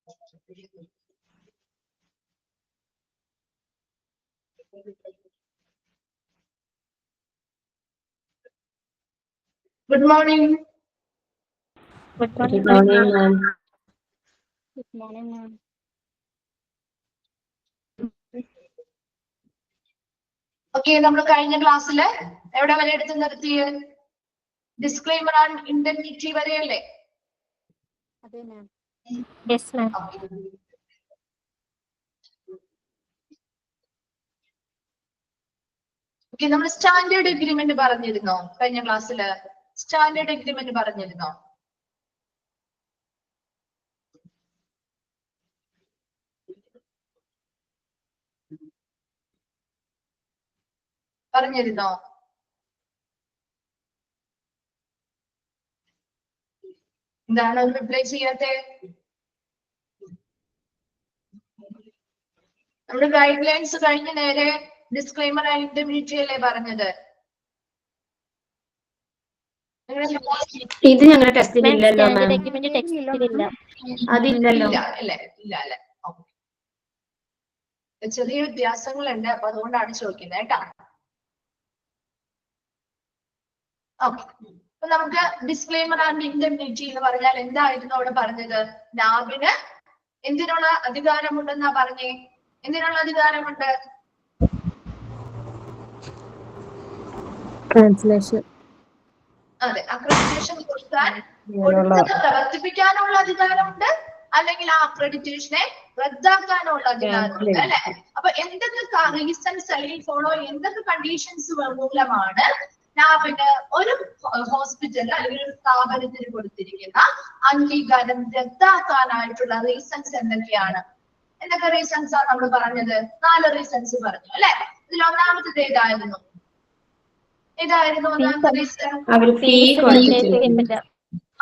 Good morning. Good morning, ma'am. Good morning, ma'am. Okay, നമ്മൾ കഴിഞ്ഞ ക്ലാസ്സിൽ എവിടെ വരെ എടുത്ത് നിർത്തിയ? ഡിസ്ക്ലെയിമർ ആൻഡ് ഇൻഡെൻറ്റിറ്റി വരെയല്ലേ? അതെ മാം. Yes, ma'am. ഓക്കെ, നമ്മൾ സ്റ്റാൻഡേർഡ് എഗ്രിമെന്റ് പറഞ്ഞിരുന്നോ കഴിഞ്ഞ ക്ലാസ്സിൽ? സ്റ്റാൻഡേർഡ് എഗ്രിമെന്റ് പറഞ്ഞിരുന്നോ? പറഞ്ഞിരുന്നോ? എന്താണ് റിപ്ലൈ ചെയ്യാത്തെ? നമ്മുടെ ഗൈഡ് ലൈൻസ് കഴിഞ്ഞ നേരെ ഡിസ്ക്ലെയിമർ ആൻഡ് ഇൻഡെൻറ്റിറ്റി അല്ലേ പറഞ്ഞത്? ഇത് ഞങ്ങളുടെ ടെസ്റ്റിൽ ഇല്ലല്ലോ മാം. എഗ്രിമെന്റ് ടെക്സ്റ്റിലില്ല. അതില്ലല്ലോ. ഇല്ല അല്ലേ? ഇല്ല അല്ലെ? ചെറിയ വ്യത്യാസങ്ങളുണ്ട്, അപ്പൊ അതുകൊണ്ടാണ് ചോദിക്കുന്നത് കേട്ടാ. ഓക്കെ, അപ്പൊ നമുക്ക് ഡിസ്ക്ലെയിമർ ആൻഡ് ഇൻഡെൻറ്റിറ്റി എന്ന് പറഞ്ഞാൽ എന്തായിരുന്നു അവിടെ പറഞ്ഞത്? നാബിന് എന്തിനുള്ള അധികാരമുണ്ടെന്നാ പറഞ്ഞേ? എന്തിനുള്ള അധികാരമുണ്ട്? ട്രാൻസ്ലേഷൻ. അതെ, അക്രഡിറ്റേഷൻ കൊടുക്കാൻ, കൊടുത്തത് പ്രവർത്തിപ്പിക്കാനുള്ള അധികാരമുണ്ട്, അല്ലെങ്കിൽ ആ അക്രഡിറ്റേഷനെ റദ്ദാക്കാനുള്ള അധികാരമുണ്ട് അല്ലെ? അപ്പൊ എന്തൊക്കെ റീസൺസ് അല്ലെങ്കിൽ ഫോളോ എന്തൊക്കെ കണ്ടീഷൻസ് മൂലമാണ് നാബിന് ഒരു ഹോസ്പിറ്റൽ അല്ലെങ്കിൽ ഒരു സ്ഥാപനത്തിന് കൊടുത്തിരിക്കുന്ന അംഗീകാരം റദ്ദാക്കാനായിട്ടുള്ള റീസൺസ് എന്തൊക്കെയാണ്? എന്തൊക്കെ റീസൺസ് ആണ് നമ്മൾ പറഞ്ഞത്? 4 റീസൺസ് പറഞ്ഞു അല്ലെ? ഇതിൽ ഒന്നാമത്തത് ഏതായിരുന്നു? ഒന്നാമത്തെ റീസൺ?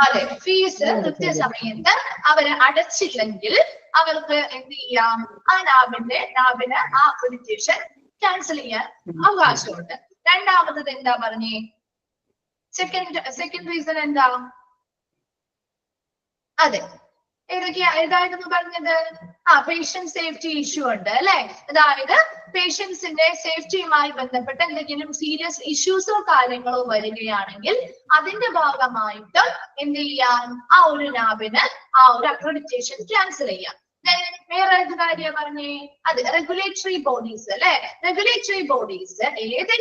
അതെ, ഫീസ് കൃത്യസമയത്ത് അവര് അടച്ചില്ലെങ്കിൽ അവർക്ക് എന്ത് ചെയ്യാം? ആ നാബിന് ആ അക്രഡിറ്റേഷൻ ക്യാൻസൽ ചെയ്യാൻ അവകാശമുണ്ട്. രണ്ടാമത്തത് എന്താ പറഞ്ഞേ? സെക്കൻഡ് റീസൺ എന്താ? അതെ, ഏതായിരുന്നു പറഞ്ഞത്? പേഷ്യന്റ് സേഫ്റ്റി ഇഷ്യൂ ഉണ്ട് അല്ലെ? അതായത് പേഷ്യൻസിന്റെ സേഫ്റ്റിയുമായി ബന്ധപ്പെട്ട എന്തെങ്കിലും സീരിയസ് ഇഷ്യൂസോ കാര്യങ്ങളോ വരികയാണെങ്കിൽ അതിന്റെ ഭാഗമായിട്ട് എന്ത് ചെയ്യാം? ആ ഒരു നാബിന് ആ ഒരു അക്രഡിറ്റേഷൻ ക്യാൻസൽ ചെയ്യാം. വേറെ ഏത് കാര്യം പറഞ്ഞേ? അത് റെഗുലേറ്ററി ബോഡീസ് അല്ലെ? റെഗുലേറ്ററി ബോഡീസ് ഏത്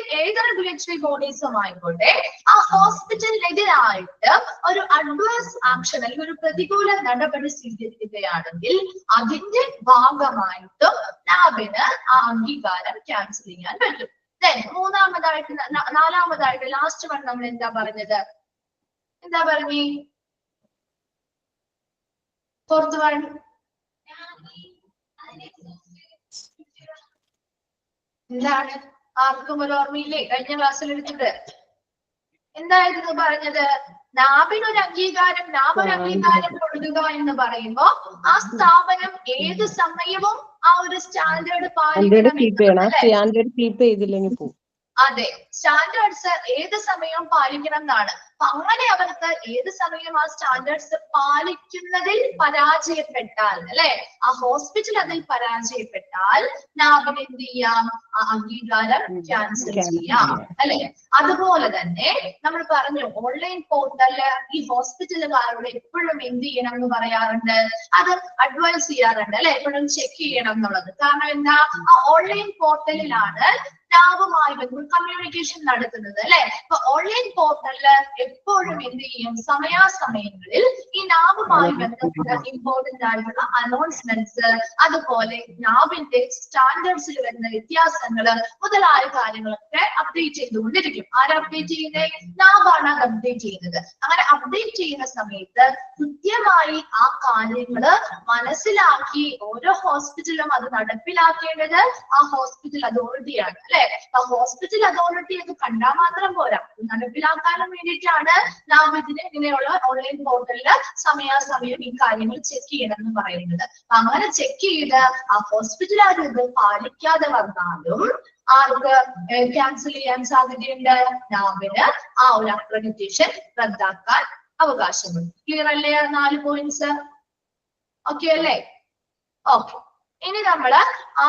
റെഗുലേറ്ററി ബോഡീസും ആയിക്കോട്ടെ, ആ ഹോസ്പിറ്റലിനെതിരായിട്ട് ഒരു അഡ്വേഴ്സ് ആക്ഷൻ അല്ലെങ്കിൽ ഒരു പ്രതികൂല നടപടി സ്വീകരിക്കുകയാണെങ്കിൽ അതിന്റെ ഭാഗമായിട്ടും നാബിന് ആ അംഗീകാരം ക്യാൻസൽ ചെയ്യാൻ പറ്റും. നാലാമതായിട്ട് ലാസ്റ്റ് വൺ നമ്മൾ എന്താ പറഞ്ഞത്? എന്താ പറഞ്ഞേ? ഫോർത്ത് വൺ എന്താണ്? ആർക്കും ഒരു ഓർമ്മയില്ലേ? കഴിഞ്ഞ ക്ലാസ്സിൽ എടുത്തിട്ട് എന്തായിരുന്നു പറഞ്ഞത്? നാബിനൊരു അംഗീകാരം കൊടുക്കുക എന്ന് പറയുമ്പോ ആ സ്ഥാപനം ഏത് സമയവും ആ ഒരു സ്റ്റാൻഡേർഡ് പാലിക്കണം. അതെ, സ്റ്റാൻഡേർഡ്സ് ഏത് സമയവും പാലിക്കണം എന്നാണ്. അപ്പൊ അങ്ങനെ അവർക്ക് ഏത് സമയം ആ സ്റ്റാൻഡേർഡ്സ് പാലിക്കുന്നതിൽ പരാജയപ്പെട്ടാൽ അല്ലെ, ആ ഹോസ്പിറ്റൽ അതിൽ പരാജയപ്പെട്ടാൽ നാബിന് എന്ത് ചെയ്യാം? ആ അംഗീകാരം ക്യാൻസൽ ചെയ്യാം അല്ലെ? അതുപോലെ തന്നെ നമ്മൾ പറഞ്ഞു ഓൺലൈൻ പോർട്ടല് ഈ ഹോസ്പിറ്റലുകാരോട് എപ്പോഴും എന്ത് ചെയ്യണം എന്ന് പറയാറുണ്ട്, അത് അഡ്വൈസ് ചെയ്യാറുണ്ട് അല്ലെ? എപ്പോഴും ചെക്ക് ചെയ്യണം എന്നുള്ളത്. കാരണം എന്താ? ആ ഓൺലൈൻ പോർട്ടലിലാണ് നാബുമായി കമ്മ്യൂണിക്കേഷൻ നടത്തുന്നത് അല്ലെ? അപ്പൊ ഓൺലൈൻ പോർട്ടലില് എപ്പോഴും എന്ത് ചെയ്യും? സമയാസമയങ്ങളിൽ ഈ നാബുമായി ബന്ധപ്പെട്ട ഇമ്പോർട്ടന്റ് ആയിട്ടുള്ള അനൗൺസ്മെന്റ്സ്, അതുപോലെ നാബിന്റെ സ്റ്റാൻഡേർഡ്സിൽ വരുന്ന വ്യത്യാസങ്ങള് മുതലായ കാര്യങ്ങളൊക്കെ അപ്ഡേറ്റ് ചെയ്തുകൊണ്ടിരിക്കും. ആരാ അപ്ഡേറ്റ് ചെയ്യുന്നത്? നാബാണ് അത് അപ്ഡേറ്റ് ചെയ്യുന്നത്. അങ്ങനെ അപ്ഡേറ്റ് ചെയ്യുന്ന സമയത്ത് കൃത്യമായി ആ കാര്യങ്ങള് മനസ്സിലാക്കി ഓരോ ഹോസ്പിറ്റലും അത് നടപ്പിലാക്കേണ്ടത് ആ ഹോസ്പിറ്റൽ അതോറിറ്റിയാണ് അല്ലെ? ആ ഹോസ്പിറ്റൽ അതോറിറ്റി അത് കണ്ടാൽ മാത്രം പോരാ, നടപ്പിലാക്കാനും വേണ്ടിയിട്ടാണ് നാം ഇതിന് ഇങ്ങനെയുള്ള ഓൺലൈൻ പോർട്ടലില് സമയാസമയം ഈ കാര്യങ്ങൾ ചെക്ക് ചെയ്യണം എന്ന് പറയുന്നത്. അങ്ങനെ ചെക്ക് ചെയ്ത് ആ ഹോസ്പിറ്റൽ അത് ഇത് പാലിക്കാതെ വന്നാലും ആർക്ക് ക്യാൻസൽ ചെയ്യാൻ സാധ്യതയുണ്ട്? നാബിന് ആ ഒരു അക്രഡിറ്റേഷൻ റദ്ദാക്കാൻ അവകാശമുണ്ട്. ക്ലിയർ അല്ലേ? 4 പോയിന്റ്സ്. ഓക്കെ അല്ലേ? ഓക്കെ. ഇനി നമ്മൾ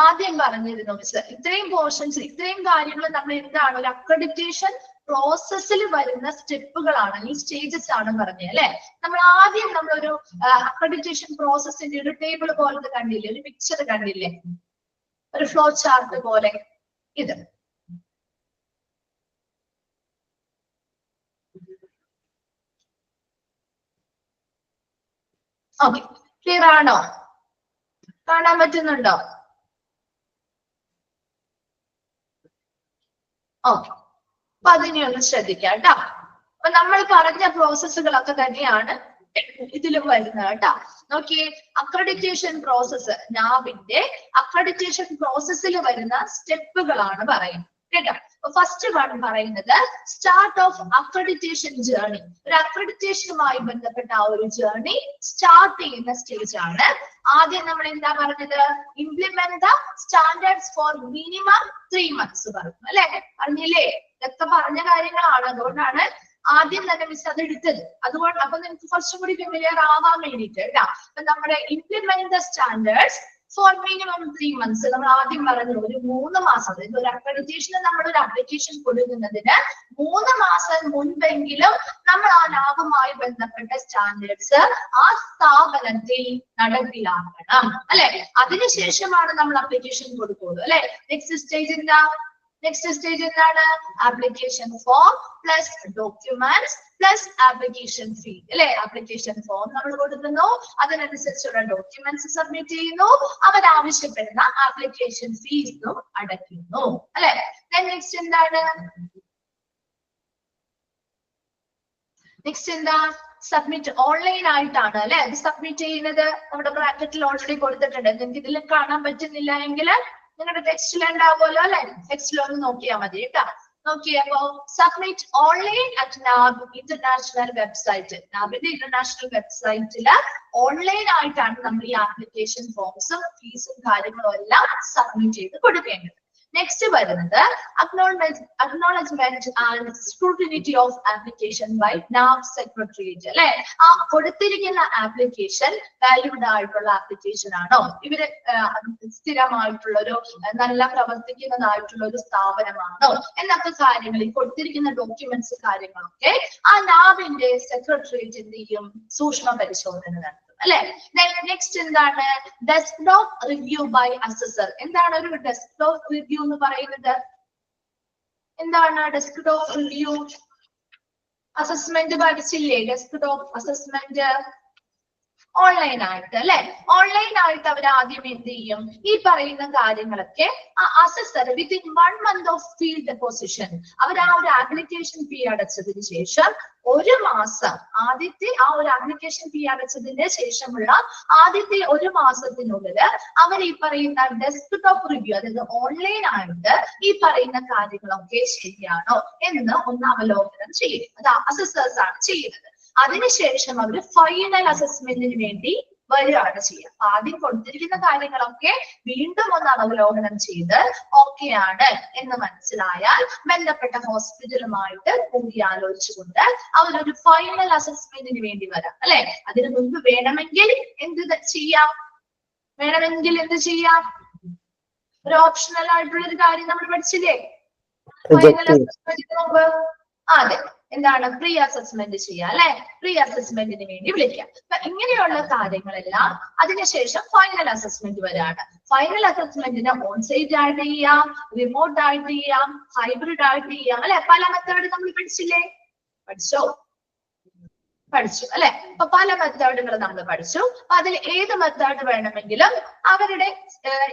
ആദ്യം പറഞ്ഞിരുന്നു മിസ്, ഇത്രയും പോർഷൻസ്, ഇത്രയും കാര്യങ്ങൾ നമ്മൾ എന്താണ് ഒരു അക്രഡിറ്റേഷൻ പ്രോസസ്സിൽ വരുന്ന സ്റ്റെപ്പുകളാണ്, ഈ സ്റ്റേജസ് ആണ് പറഞ്ഞത് അല്ലെ. നമ്മൾ ആദ്യം നമ്മളൊരു അക്രഡിറ്റേഷൻ പ്രോസസ്സിന്റെ ഒരു ടേബിൾ പോലത്തെ കണ്ടില്ലേ, ഒരു പിക്ചർ കണ്ടില്ലേ, ഒരു ഫ്ലോ ചാർട്ട് പോലെ. ഇത് ഓക്കെ, ക്ലിയർ ആണോ? കാണാൻ പറ്റുന്നുണ്ടോ? ഓക്കെ, അപ്പൊ അതിനെ ഒന്ന് ശ്രദ്ധിക്കാം കേട്ടോ. അപ്പൊ നമ്മൾ പറഞ്ഞ പ്രോസസ്സുകളൊക്കെ തന്നെയാണ് ഇതിലും വരുന്നത് കേട്ടോ. നോക്കിയേ, അക്രഡിറ്റേഷൻ പ്രോസസ്സ്, നാബിന്റെ അക്രഡിറ്റേഷൻ പ്രോസസ്സിൽ വരുന്ന സ്റ്റെപ്പുകളാണ് പറയുന്നത് കേട്ടോ. ഫസ്റ്റ് വൺ പറയുന്നത് സ്റ്റാർട്ട് ഓഫ് അക്രഡിറ്റേഷൻ ജേർണി. ഒരു അക്രഡിറ്റേഷനുമായി ബന്ധപ്പെട്ട ആ ഒരു ജേർണി സ്റ്റാർട്ട് ചെയ്യുന്ന സ്റ്റേജ് ആണ്. ആദ്യം നമ്മൾ എന്താ പറഞ്ഞത്? Implement the standards four minimum 3 months പറഞ്ഞു അല്ലെ, പറഞ്ഞില്ലേ? ഇതൊക്കെ പറഞ്ഞ കാര്യങ്ങളാണ്, അതുകൊണ്ടാണ് ആദ്യം തന്നെ മിസ് അത് എടുത്തത്. അതുകൊണ്ട് അപ്പൊ നിങ്ങൾക്ക് കുറച്ചും കൂടി ഫെമിലിയർ ആവാൻ വേണ്ടിയിട്ട് കേട്ടോ. അപ്പൊ നമ്മുടെ implement the standards four minimum 3 months നമ്മൾ ആദ്യം പറഞ്ഞു, ഒരു 3 മാസം. അതായത് ഒരു അക്രഡിറ്റേഷന് നമ്മൾ ഒരു അപ്ലിക്കേഷൻ കൊടുക്കുന്നതിന് 3 മാസം മുൻപെങ്കിലും നമ്മൾ ആ ലാഭവുമായി ബന്ധപ്പെട്ട സ്റ്റാൻഡേർഡ്സ് ആ സ്ഥാപനത്തിൽ നടപ്പിലാക്കണം അല്ലെ. അതിനുശേഷമാണ് നമ്മൾ അപ്ലിക്കേഷൻ കൊടുക്കുള്ളൂ അല്ലെ. നെക്സ്റ്റ് സ്റ്റേജ് എന്താണ്? Application form plus documents plus application fee അല്ലെ. ആപ്ലിക്കേഷൻ ഫോം നമ്മൾ കൊടുക്കുന്നു, അതിനനുസരിച്ചുള്ള ഡോക്യുമെന്റ്സ് സബ്മിറ്റ് ചെയ്യുന്നു, അവരാവശ്യപ്പെടുന്ന ആപ്ലിക്കേഷൻ ഫീസും അടയ്ക്കുന്നു അല്ലെ. നെക്സ്റ്റ് എന്താണ്? നെക്സ്റ്റ് എന്താ? സബ്മിറ്റ് ഓൺലൈൻ ആയിട്ടാണ് അല്ലെ അത് സബ്മിറ്റ് ചെയ്യുന്നത്. നമ്മുടെ ബ്രാക്കറ്റിൽ ഓൾറെഡി കൊടുത്തിട്ടുണ്ട്. നിങ്ങൾക്ക് ഇതിൽ കാണാൻ പറ്റുന്നില്ല എങ്കിൽ നിങ്ങളുടെ ടെക്സ്റ്റിൽ ഉണ്ടാവുമല്ലോ അല്ലെ, ടെക്സ്റ്റിൽ ഒന്ന് നോക്കിയാൽ മതി കേട്ടോ. നോക്കിയപ്പോ submit online at NABH international website. നാബിന്റെ ഇന്റർനാഷണൽ വെബ്സൈറ്റില് ഓൺലൈൻ ആയിട്ടാണ് നമ്മൾ ഈ ആപ്ലിക്കേഷൻ ഫോംസും ഫീസും കാര്യങ്ങളും എല്ലാം സബ്മിറ്റ് ചെയ്ത് കൊടുക്കേണ്ടത്. നെക്സ്റ്റ് വരുന്നത് acknowledgement and scrutiny of application by NABH secretariat അല്ലെ. ആ കൊടുത്തിരിക്കുന്ന ആപ്ലിക്കേഷൻ വാല്യൂഡ് ആയിട്ടുള്ള ആപ്ലിക്കേഷൻ ആണോ, ഇവര് സ്ഥിരമായിട്ടുള്ള ഒരു നല്ല പ്രവർത്തിക്കുന്നതായിട്ടുള്ള ഒരു സ്ഥാപനമാണോ എന്നൊക്കെ കാര്യങ്ങൾ, ഈ കൊടുത്തിരിക്കുന്ന ഡോക്യുമെന്റ്സ് കാര്യങ്ങളൊക്കെ ആ നാബിന്റെ സെക്രട്ടേറിയറ്റ് എന്ത് ചെയ്യും? സൂക്ഷ്മ പരിശോധന നടത്തും അല്ലെ. നെക്സ്റ്റ് എന്താണ്? Desktop review by assessor. എന്താണ് ഒരു ഡെസ്ക്ടോപ്പ് റിവ്യൂ എന്ന് പറയുന്നത്? എന്താണ് ഡെസ്ക്ടോപ്പ് റിവ്യൂ? അസസ്മെന്റ് പഠിച്ചില്ലേ? ഡെസ്ക്ടോപ്പ് അസസ്മെന്റ് ഓൺലൈൻ ആയിട്ട് അല്ലെ. ഓൺലൈൻ ആയിട്ട് അവർ ആദ്യം എന്ത് ചെയ്യും? ഈ പറയുന്ന കാര്യങ്ങളൊക്കെ assessor within 1 month of field deposition അവർ ആ ഒരു ആപ്ലിക്കേഷൻ ഫീ അടച്ചതിന് ശേഷം 1 മാസം, ആദ്യത്തെ ആ ഒരു ആപ്ലിക്കേഷൻ ഫീ അടച്ചതിന്റെ ശേഷമുള്ള ആദ്യത്തെ 1 മാസത്തിനുള്ളിൽ അവർ ഈ പറയുന്ന ഡെസ്ക്ടോപ്പ് റിവ്യൂ, അതായത് ഓൺലൈൻ ആയിട്ട് ഈ പറയുന്ന കാര്യങ്ങളൊക്കെ ശരിയാണോ എന്ന് ഒന്ന് അവലോകനം ചെയ്യും. അത് അസസേഴ്സ് ആണ് ചെയ്യുന്നത്. അതിനുശേഷം അവർ ഫൈനൽ അസസ്മെന്റിന് വേണ്ടി വരികയാണ് ചെയ്യുക. അപ്പൊ ആദ്യം കൊടുത്തിരിക്കുന്ന കാര്യങ്ങളൊക്കെ വീണ്ടും ഒന്ന് അവലോകനം ചെയ്ത് ഓക്കെ ആണ് എന്ന് മനസ്സിലായാൽ ബന്ധപ്പെട്ട ഹോസ്പിറ്റലുമായിട്ട് കൂടിയാലോചിച്ചുകൊണ്ട് അവരൊരു ഫൈനൽ അസസ്മെന്റിന് വേണ്ടി വരാം അല്ലെ. അതിനു മുൻപ് വേണമെങ്കിൽ എന്ത് ചെയ്യാം? ഒരു ഓപ്ഷണൽ ആയിട്ടുള്ള ഒരു കാര്യം നമ്മൾ പഠിച്ചില്ലേ ഫൈനൽ അസസ്മെന്റിന് മുമ്പ്? അതെ, എന്താണ്? പ്രീ അസസ്മെന്റ് ചെയ്യാം അല്ലെ. പ്രീ അസസ്മെന്റിന് വേണ്ടി വിളിക്കാം. അപ്പൊ ഇങ്ങനെയുള്ള കാര്യങ്ങളെല്ലാം അതിനുശേഷം ഫൈനൽ അസസ്മെന്റ് വരാണ്. ഫൈനൽ അസസ്മെന്റിന് ഓൺസൈറ്റ് ആയിട്ട് ചെയ്യാം, റിമോട്ട് ആയിട്ട് ചെയ്യാം, ഹൈബ്രിഡ് ആയിട്ട് ചെയ്യാം അല്ലെ. പല മെത്തേഡ് നമ്മൾ പഠിച്ചില്ലേ? പഠിച്ചു അല്ലെ. അപ്പൊ പല മെത്തേഡുകൾ നമ്മൾ പഠിച്ചു. അപ്പൊ അതിൽ ഏത് മെത്തേഡ് വേണമെങ്കിലും അവരുടെ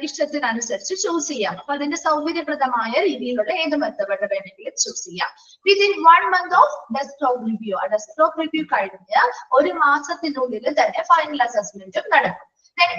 ഇഷ്ടത്തിനനുസരിച്ച് ചൂസ് ചെയ്യാം. അപ്പൊ അതിന്റെ സൗകര്യപ്രദമായ രീതിയിലുള്ള ഏത് മെത്തേഡ് വേണമെങ്കിലും ചൂസ് ചെയ്യാം. Within 1 month of desktop review, ആ ഡെസ്ക്ടോപ്പ് റിവ്യൂ കഴിഞ്ഞ് 1 മാസത്തിനുള്ളിൽ തന്നെ ഫൈനൽ അസസ്മെന്റും നടക്കും.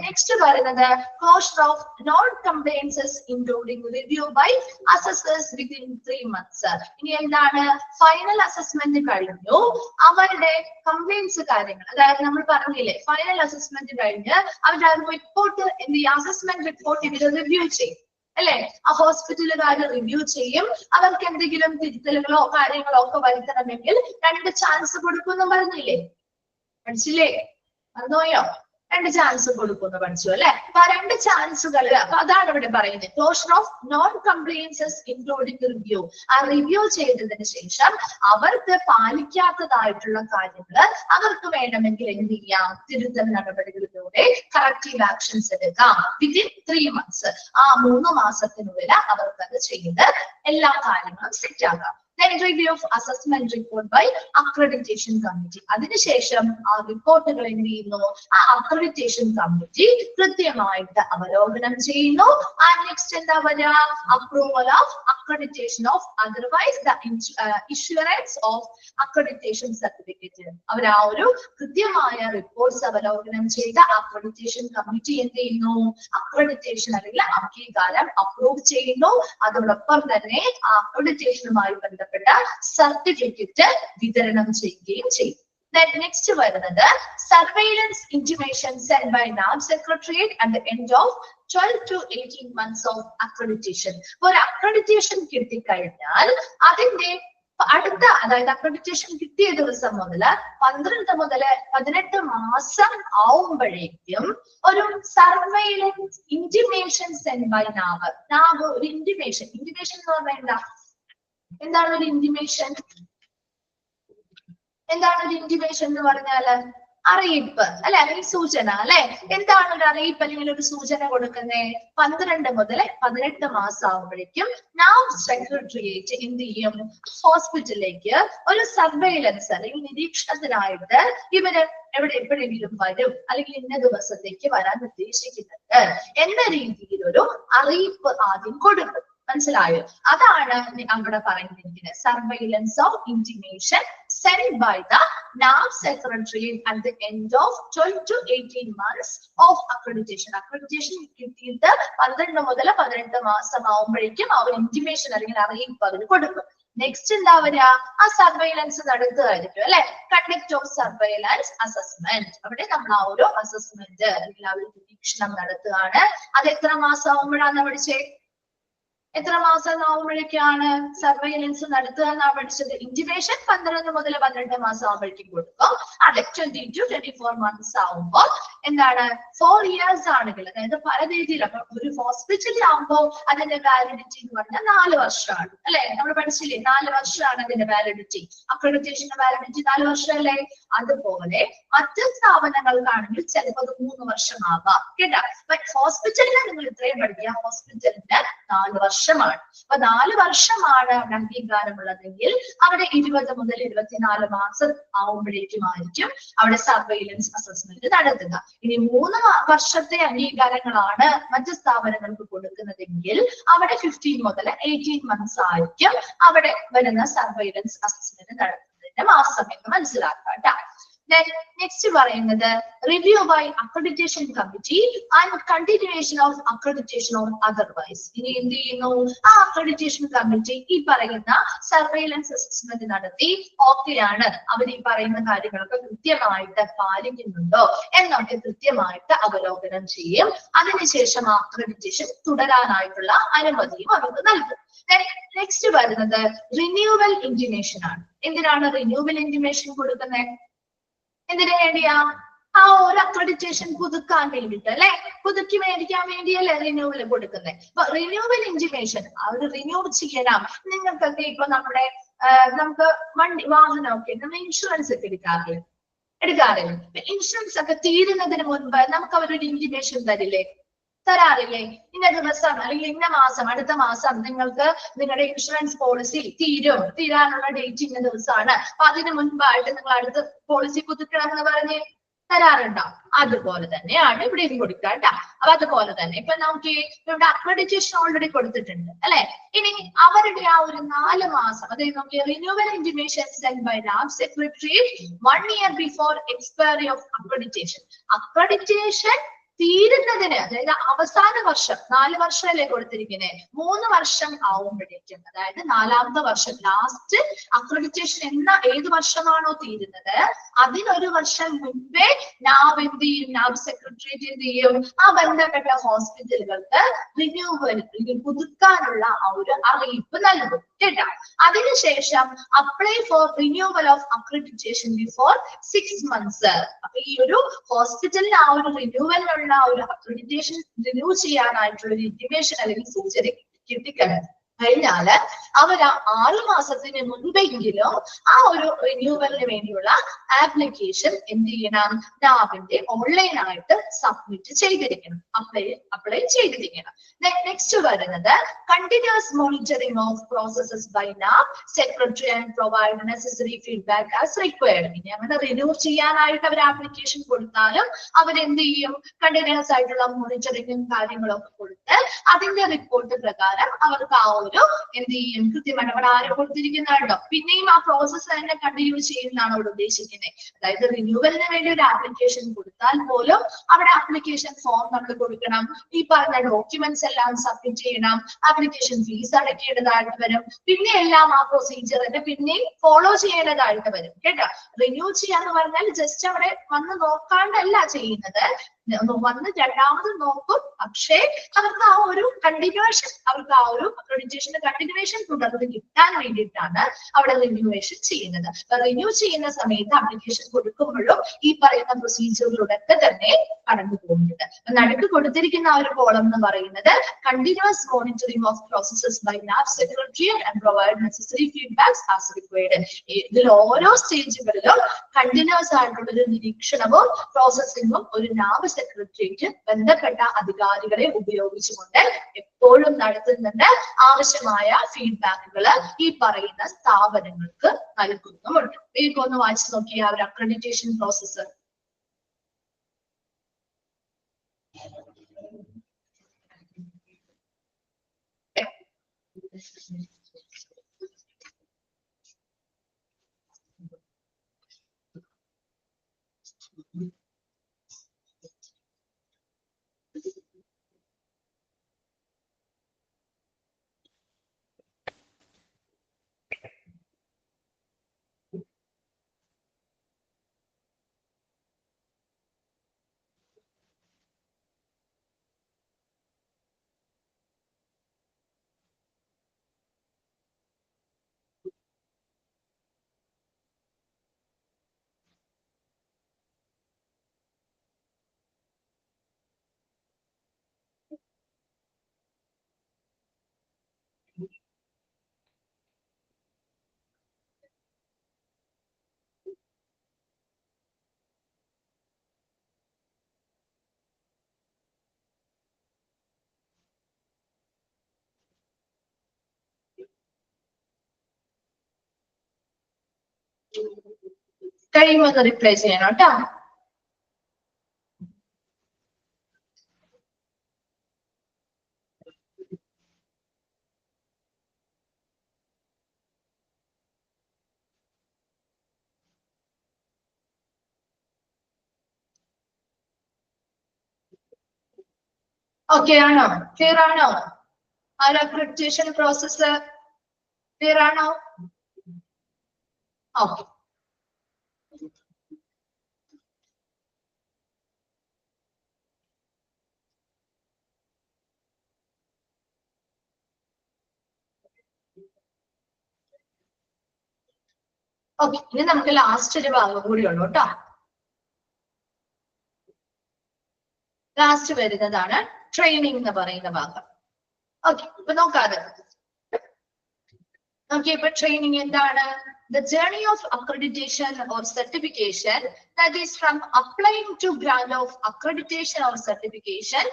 നെക്സ്റ്റ് പറയുന്നത് closure of non compliances including review by assessors within 3 months. ഇനി എന്താണ്? ഫൈനൽ അസസ്മെന്റ് കഴിഞ്ഞു, അവരുടെ കംപ്ലൈൻസ് കാര്യങ്ങൾ, അതായത് നമ്മൾ പറഞ്ഞില്ലേ ഫൈനൽ അസസ്മെന്റ് കഴിഞ്ഞ് അവരുടെ റിപ്പോർട്ട് എന്ത് ചെയ്യും? അസസ്മെന്റ് റിപ്പോർട്ട് ഇവർ റിവ്യൂ ചെയ്യും അല്ലെ. ആ ഹോസ്പിറ്റലുകാർ റിവ്യൂ ചെയ്യും. അവർക്ക് എന്തെങ്കിലും തിരുത്തലുകളോ കാര്യങ്ങളോ ഒക്കെ വരുത്തണമെങ്കിൽ 2 ചാൻസ് കൊടുക്കുമെന്ന് പറഞ്ഞില്ലേ? പഠിച്ചില്ലേ? മറന്നുപോയോ? 2 ചാൻസ് കൊടുക്കുന്നു പഠിച്ചു അല്ലെ. അപ്പൊ ആ 2 ചാൻസുകൾ അതാണ് ഇവിടെ പറയുന്നത്. Closure of non compliances including review. ആ റിവ്യൂ ചെയ്തതിന് ശേഷം അവർക്ക് പാലിക്കാത്തതായിട്ടുള്ള കാര്യങ്ങൾ അവർക്ക് വേണമെങ്കിൽ എന്ത് ചെയ്യാം, തിരുത്തൽ നടപടികളിലൂടെ കറക്റ്റീവ് ആക്ഷൻസ് എടുക്കാം വിത്തിൻ 3 months. ആ 3 മാസത്തിനുള്ളിൽ അവർക്ക് അത് ചെയ്ത് എല്ലാ കാര്യങ്ങളും സെറ്റ് ആക്കാം. Then review of assessment report by accreditation committee. അതിനുശേഷം ആ റിപ്പോർട്ടുകൾ എന്ത് ചെയ്യുന്നു, ആ അക്രഡിറ്റേഷൻ കമ്മിറ്റി കൃത്യമായിട്ട് അവലോകനം ചെയ്യുന്നു. ആൻഡ് നെക്സ്റ്റ് എന്താ പറയുക, approval of accreditation of otherwise the issuance of accreditation certificate. അവർ ആ ഒരു കൃത്യമായ റിപ്പോർട്ട്സ് അവലോകനം ചെയ്ത അക്രഡിറ്റേഷൻ കമ്മിറ്റി എന്ത് ചെയ്യുന്നു, അക്രഡിറ്റേഷൻ അല്ലെങ്കിൽ അംഗീകാരം അപ്രൂവ് ചെയ്യുന്നു. അതോടൊപ്പം തന്നെ ആ അക്രഡിറ്റേഷനുമായി ബന്ധപ്പെട്ട സർട്ടിഫിക്കറ്റ് വിതരണം ചെയ്യുകയും ചെയ്യും. Then next വരുന്നത് surveillance intimation send by NAB secretariat at the end of 12 to 18 months of accreditation. ഒരു അക്രഡിറ്റേഷൻ കിട്ടിക്കഴിഞ്ഞാൽ അതിന്റെ അടുത്ത, അതായത് അക്രഡിറ്റേഷൻ കിട്ടിയ ദിവസം മുതൽ 12 മുതൽ 18 മാസം ആവുമ്പോഴേക്കും ഒരു surveillance intimation send by NAB. NAB ഒരു ഇന്റിമേഷൻ എന്ന് പറഞ്ഞാൽ എന്താണ് ഒരു ഇന്റിമേഷൻ? എന്താണ് ഒരു ഇന്റിമേഷൻ എന്ന് പറഞ്ഞാല് അറിയിപ്പ് അല്ലെ, അല്ലെങ്കിൽ സൂചന അല്ലെ. എന്താണ് ഒരു അറിയിപ്പ് അല്ലെങ്കിൽ ഒരു സൂചന കൊടുക്കുന്നത്? 12 മുതൽ 18 മാസം ആവുമ്പോഴേക്കും NAB സെക്രട്ടേറിയറ്റ് എന്ത് ചെയ്യും, ഹോസ്പിറ്റലിലേക്ക് ഒരു സർവൈലൻസ് അല്ലെങ്കിൽ നിരീക്ഷണത്തിനായിട്ട് ഇവര് എപ്പോഴെങ്കിലും വരും അല്ലെങ്കിൽ ഇന്ന ദിവസത്തേക്ക് വരാൻ ഉദ്ദേശിക്കുന്നുണ്ട് എന്ന രീതിയിൽ ഒരു അറിയിപ്പ് ആദ്യം കൊടുക്കും. മനസ്സിലായോ? അതാണ് അവിടെ പറഞ്ഞിരിക്കുന്നത്. Surveillance of intimation send by the NAB secretariat at the end of 12 to 18 months of accreditation. Accreditation കിട്ടിയിട്ട് 12 മുതൽ 18 മാസം ആവുമ്പോഴേക്കും അവർ ഇന്റിമേഷൻ അല്ലെങ്കിൽ അറിയിപ്പ് അവർ കൊടുക്കും. നെക്സ്റ്റ് എന്താ വരിക, ആ സർവൈലൻസ് നടത്തുകയായിരിക്കും അല്ലെ. Conduct of surveillance assessment. അവിടെ നമ്മൾ ആ ഒരു അസസ്മെന്റ് അല്ലെങ്കിൽ ആ ഒരു നിരീക്ഷണം നടത്തുകയാണ്. അത് എത്ര മാസം ആവുമ്പോഴാണ് പഠിച്ചേ? എത്ര മാസം ആവുമ്പോഴേക്കാണ് സർവൈലൻസ് നടത്തുക എന്നാണ് പഠിച്ചത്? ഇന്റിമേഷൻ 12 മുതൽ 18 മാസം ആവുമ്പോഴേക്കും കൊടുക്കും. അത് 20 to 24 months ആവുമ്പോൾ എന്താണ്, 4 years ആണെങ്കിൽ, അതായത് പല രീതിയിൽ. അപ്പൊ ഒരു ഹോസ്പിറ്റലിൽ ആവുമ്പോൾ അതിന്റെ വാലിഡിറ്റി എന്ന് പറഞ്ഞാൽ 4 വർഷമാണ് അല്ലെ. നമ്മൾ പഠിച്ചില്ലേ, 4 വർഷമാണ് അതിന്റെ വാലിഡിറ്റി. അക്രഡിറ്റേഷന്റെ വാലിഡിറ്റി 4 വർഷമല്ലേ. അതുപോലെ മറ്റ് സ്ഥാപനങ്ങൾക്കാണെങ്കിൽ ചിലപ്പോൾ അത് 3 വർഷമാവാം കേട്ടാ. ഹോസ്പിറ്റലിന് നിങ്ങൾ ഇത്രയും പഠിക്കുക, ഹോസ്പിറ്റലിന് 4 വർഷമാണ്. അപ്പൊ 4 വർഷമാണ് അംഗീകാരമുള്ളതെങ്കിൽ അവിടെ 20 മുതൽ 24 മാസം ആവുമ്പോഴേക്കുമായിരിക്കും അവിടെ സർവൈലൻസ് അസസ്മെന്റ് നടത്തുക. ഇനി 3 വർഷത്തെ അംഗീകാരങ്ങളാണ് മറ്റ് സ്ഥാപനങ്ങൾക്ക് കൊടുക്കുന്നതെങ്കിൽ അവിടെ 15 മുതൽ 18 months ആയിരിക്കും അവിടെ വരുന്ന സർവൈലൻസ് അസസ്മെന്റ് നടത്തുന്നതിന്റെ മാസം എന്ന് മനസ്സിലാക്കാം കേട്ടോ. നെക്സ്റ്റ് പറയുന്നത് review by accreditation committee and continuation of accreditation of otherwise. ഇനി എന്ത് ചെയ്യുന്നു, ആ അക്രഡിറ്റേഷൻ കമ്മിറ്റി ഈ പറയുന്ന സർവൈലൻസ് അസസ്മെന്റ് നടത്തി ഓക്കെയാണ്, അവർ ഈ പറയുന്ന കാര്യങ്ങളൊക്കെ കൃത്യമായിട്ട് പാലിക്കുന്നുണ്ടോ എന്നൊക്കെ കൃത്യമായിട്ട് അവലോകനം ചെയ്യും. അതിനുശേഷം ആ അക്രഡിറ്റേഷൻ തുടരാനായിട്ടുള്ള അനുമതിയും അവർക്ക് നൽകും. നെക്സ്റ്റ് വരുന്നത് റിന്യൂവൽ ഇന്റിമേഷൻ ആണ്. എന്തിനാണ് റിന്യൂവൽ ഇന്റിമേഷൻ കൊടുക്കുന്നത്? എന്തിനു വേണ്ടിയാ? ആ ഒരു അക്രഡിറ്റേഷൻ പുതുക്കാൻ വേണ്ടിയിട്ട് അല്ലെ, പുതുക്കി മേടിക്കാൻ വേണ്ടിയല്ലേ റിന്യൂവൽ കൊടുക്കുന്നത്. അപ്പൊ റിന്യൂവൽ ഇന്റിമേഷൻ അവർ റിന്യൂ ചെയ്യണം. നിങ്ങൾക്കൊക്കെ ഇപ്പൊ നമുക്ക് വാഹനമൊക്കെ നമ്മൾ ഇൻഷുറൻസ് ഒക്കെ എടുക്കാറില്ല. ഇൻഷുറൻസ് ഒക്കെ തീരുന്നതിന് മുൻപ് നമുക്ക് അവരൊരു ഇന്റിമേഷൻ തരാറില്ലേ? ഇന്ന ദിവസം അല്ലെങ്കിൽ ഇന്ന മാസം, അടുത്ത മാസം നിങ്ങൾക്ക് നിങ്ങളുടെ ഇൻഷുറൻസ് പോളിസി തീരാനുള്ള ഡേറ്റ് ഇന്ന ദിവസമാണ്, അപ്പൊ അതിന് മുൻപായിട്ട് നിങ്ങൾ അടുത്ത പോളിസി പുതുക്കണം എന്ന് പറഞ്ഞ് തരാറുണ്ടോ? അതുപോലെ തന്നെയാണ് ഇവിടെയും കൊടുക്കുക കേട്ടോ. അപ്പൊ അതുപോലെ തന്നെ ഇപ്പൊ നമുക്ക് ഇവിടെ അക്രഡിറ്റേഷൻ ഓൾറെഡി കൊടുത്തിട്ടുണ്ട് അല്ലെ. ഇനി അവരുടെ ആ ഒരു 4 മാസം, അതായത് നമുക്ക് renewal intimation send by NAB secretariat 1 year before expiry of accreditation. Accreditation തീരുന്നതിന്, അതായത് അവസാന വർഷം, 4 വർഷമല്ലേ കൊടുത്തിരിക്കുന്നത്, 3 വർഷം ആവുമ്പോഴേക്കും, അതായത് 4ാമത്തെ വർഷം ലാസ്റ്റ് അക്രഡിറ്റേഷൻ ഏത് വർഷമാണോ തീരുന്നത് അതിനൊരു വർഷം മുൻപേ NAB എന്ത് ചെയ്യും, NAB സെക്രട്ടേറിയറ്റ് എന്ത് ചെയ്യും, ആ ബന്ധപ്പെട്ട ഹോസ്പിറ്റലുകൾക്ക് റിന്യൂവൽ പുതുക്കാനുള്ള ആ ഒരു അറിയിപ്പ് നൽകും. കേട്ടോ. അതിനുശേഷം apply for renewal of accreditation before 6 months. അപ്പൊ ഈ ഒരു ഹോസ്പിറ്റലിന് ആ ഒരു റിന്യൂവലിനുള്ള ഒരു അക്രഡിറ്റേഷൻ റിന്യൂ ചെയ്യാനായിട്ടുള്ള ഒരു ഇന്റിമേഷൻ അല്ലെങ്കിൽ സൂചന കിട്ടിക്കഴിഞ്ഞാല് അവർ 6 മാസത്തിന് മുൻപെങ്കിലും ആ ഒരു റിന്യൂവലിന് വേണ്ടിയുള്ള ആപ്ലിക്കേഷൻ എന്ത് ചെയ്യണം, നാബിന്റെ ഓൺലൈനായിട്ട് സബ്മിറ്റ് ചെയ്തിരിക്കണം, അപ്ലൈ ചെയ്തിരിക്കണം. നെക്സ്റ്റ് വരുന്നത് continuous monitoring of processes by NAB secretary and provide necessary feedback as required. ഇനി അങ്ങനെ റിന്യൂ ചെയ്യാനായിട്ട് അവർ ആപ്ലിക്കേഷൻ കൊടുത്താലും അവരെന്ത് ചെയ്യും, കണ്ടിന്യൂസ് ആയിട്ടുള്ള മോണിറ്ററിംഗും കാര്യങ്ങളൊക്കെ കൊടുത്ത് അതിന്റെ റിപ്പോർട്ട് പ്രകാരം അവർക്ക് ആ ഒരു എന്ത് ചെയ്യും, കൃത്യമായിട്ട് അവിടെ ആരും കൊടുത്തിരിക്കുന്നുണ്ടോ പിന്നെയും ആ പ്രോസസ്സ് തന്നെ കണ്ടിന്യൂ ചെയ്യുന്നതാണ് അവിടെ ഉദ്ദേശിക്കുന്നത്. അതായത് റിന്യൂവലിന് വേണ്ടി ഒരു ആപ്ലിക്കേഷൻ കൊടുത്താൽ പോലും അവിടെ ആപ്ലിക്കേഷൻ ഫോം നമ്മൾ കൊടുക്കണം, ഈ പറഞ്ഞ ഡോക്യുമെന്റ്സ് എല്ലാം സബ്മിറ്റ് ചെയ്യണം, ആപ്ലിക്കേഷൻ ഫീസ് അടയ്ക്കേണ്ടതായിട്ട് വരും, പിന്നെ എല്ലാം ആ പ്രൊസീജിയർ തന്നെ പിന്നെയും ഫോളോ ചെയ്യേണ്ടതായിട്ട് വരും കേട്ടോ. റിന്യൂ ചെയ്യാന്ന് പറഞ്ഞാൽ ജസ്റ്റ് അവിടെ വന്ന് നോക്കാണ്ടല്ല ചെയ്യുന്നത്, വന്ന് രണ്ടാമത് നോക്കും, പക്ഷേ അവർക്ക് ആ ഒരു കണ്ടിന്യൂവേഷൻ, അവർക്ക് ആ ഒരു അക്രഡിറ്റേഷന്റെ കണ്ടിന്യൂവേഷൻ തുടർന്ന് കിട്ടാൻ വേണ്ടിയിട്ടാണ് അവിടെ റിന്യൂവേഷൻ ചെയ്യുന്നത്. റിന്യൂ ചെയ്യുന്ന സമയത്ത് ആപ്ലിക്കേഷൻ കൊടുക്കുമ്പോഴും ഈ പറയുന്ന പ്രൊസീജിയറിലൂടെയൊക്കെ തന്നെ കടന്നു പോകുന്നുണ്ട്. നടുക്ക് കൊടുത്തിരിക്കുന്ന ആ ഒരു കോളം എന്ന് പറയുന്നത് continuous monitoring of processes by NAB secretary and provide necessary feedbacks as required. ഇതിൽ ഓരോ സ്റ്റേജുകളിലും കണ്ടിന്യൂസ് ആയിട്ടുള്ള ഒരു നിരീക്ഷണവും പ്രോസസ്സിംഗും ഒരു നാബ് സെക്രട്ടറിയേറ്റ് ബന്ധപ്പെട്ട അധികാരികളെ ഉപയോഗിച്ചുകൊണ്ട് എപ്പോഴും നടത്തുന്നുണ്ട്. ആവശ്യമായ ഫീഡ്ബാക്കുകൾ ഈ പറയുന്ന സ്ഥാപനങ്ങൾക്ക് നൽകുന്നുമുണ്ട്. ഒന്ന് വായിച്ചു നോക്കിയ ഒരു അക്രഡിറ്റേഷൻ പ്രോസസ്സ്. കഴിയുമെന്ന് റിപ്ലൈ ചെയ്യണം കേട്ടോ. ഓക്കെ ആണോ? ക്ലിയർ ആണോ? ആ ഒരു അക്രഡിറ്റേഷൻ പ്രോസസ്സ് ക്ലിയർ ആണോ? ഓക്കെ. ഓക്കെ, ഇനി നമുക്ക് ലാസ്റ്റ് ഒരു ഭാഗം കൂടി ഉള്ളൂ കേട്ടോ. ലാസ്റ്റ് വരുന്നതാണ് ട്രെയിനിങ് എന്ന് പറയുന്ന ഭാഗം. ഓക്കെ, ഇപ്പൊ നോക്കാതെ നോക്കിയേ, ഇപ്പൊ ട്രെയിനിങ് എന്താണ്? The journey of accreditation or certification, that is from applying to grant of accreditation or certification,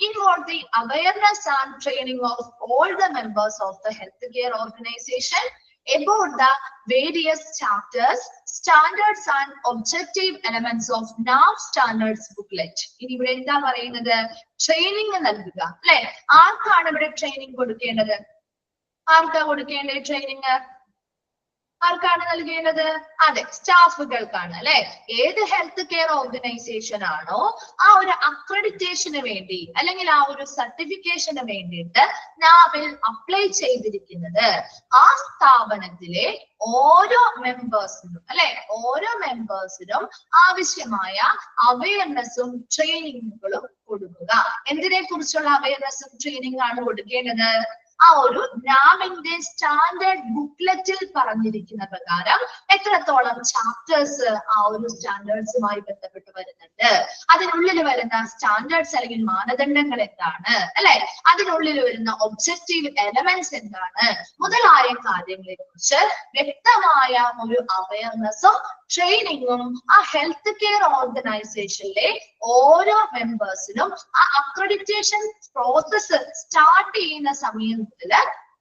involve the awareness and training of all the members of the healthcare organization about the various chapters, standards and objective elements of NAB standards booklet. ഇനി ഇവിടെ എന്താ പറയുന്നത്? Training നൽകുക അല്ലെ? ആർക്കാണ് ഇവിടെ training കൊടുക്കേണ്ടത്? ആർക്കാ കൊടുക്കേണ്ടത് ട്രെയിനിങ്? ആർക്കാണ് നൽകേണ്ടത്? അതെ, സ്റ്റാഫുകൾക്കാണ് അല്ലെ? ഏത് ഹെൽത്ത് കെയർ ഓർഗനൈസേഷൻ ആണോ ആ ഒരു അക്രഡിറ്റേഷന് വേണ്ടി അല്ലെങ്കിൽ ആ ഒരു സർട്ടിഫിക്കേഷന് വേണ്ടിയിട്ട് നാബിൽ അപ്ലൈ ചെയ്തിരിക്കുന്നത് ആ സ്ഥാപനത്തിലെ ഓരോ മെമ്പേഴ്സിനും അല്ലെ, ഓരോ മെമ്പേഴ്സിനും ആവശ്യമായ അവയർനെസ്സും ട്രെയിനിങ്ങുകളും കൊടുക്കുക. എന്തിനെ കുറിച്ചുള്ള അവയർനെസ്സും ട്രെയിനിങ് ആണ് കൊടുക്കേണ്ടത്? ആ ഒരു നാമിന്റെ സ്റ്റാൻഡേർഡ് ബുക്ക്ലെറ്റിൽ പറഞ്ഞിരിക്കുന്ന പ്രകാരം എത്രത്തോളം ചാപ്റ്റേഴ്സ് ആ ഒരു സ്റ്റാൻഡേർഡ്സുമായി ബന്ധപ്പെട്ട് വരുന്നുണ്ട്, അതിനുള്ളിൽ വരുന്ന സ്റ്റാൻഡേർഡ്സ് അല്ലെങ്കിൽ മാനദണ്ഡങ്ങൾ എന്താണ്, അല്ലെ, അതിനുള്ളിൽ വരുന്ന ഒബ്ജക്റ്റീവ് എലമെന്റ്സ് എന്താണ് മുതലായ കാര്യങ്ങളെ കുറിച്ച് വ്യക്തമായ ഒരു അവയർനെസ്സും ട്രെയിനിങ്ങും ആ ഹെൽത്ത് കെയർ ഓർഗനൈസേഷനിലെ ഓരോ മെമ്പേഴ്സിനും ആ അക്രഡിറ്റേഷൻ പ്രോസസ് സ്റ്റാർട്ട് ചെയ്യുന്ന സമയം മുതൽ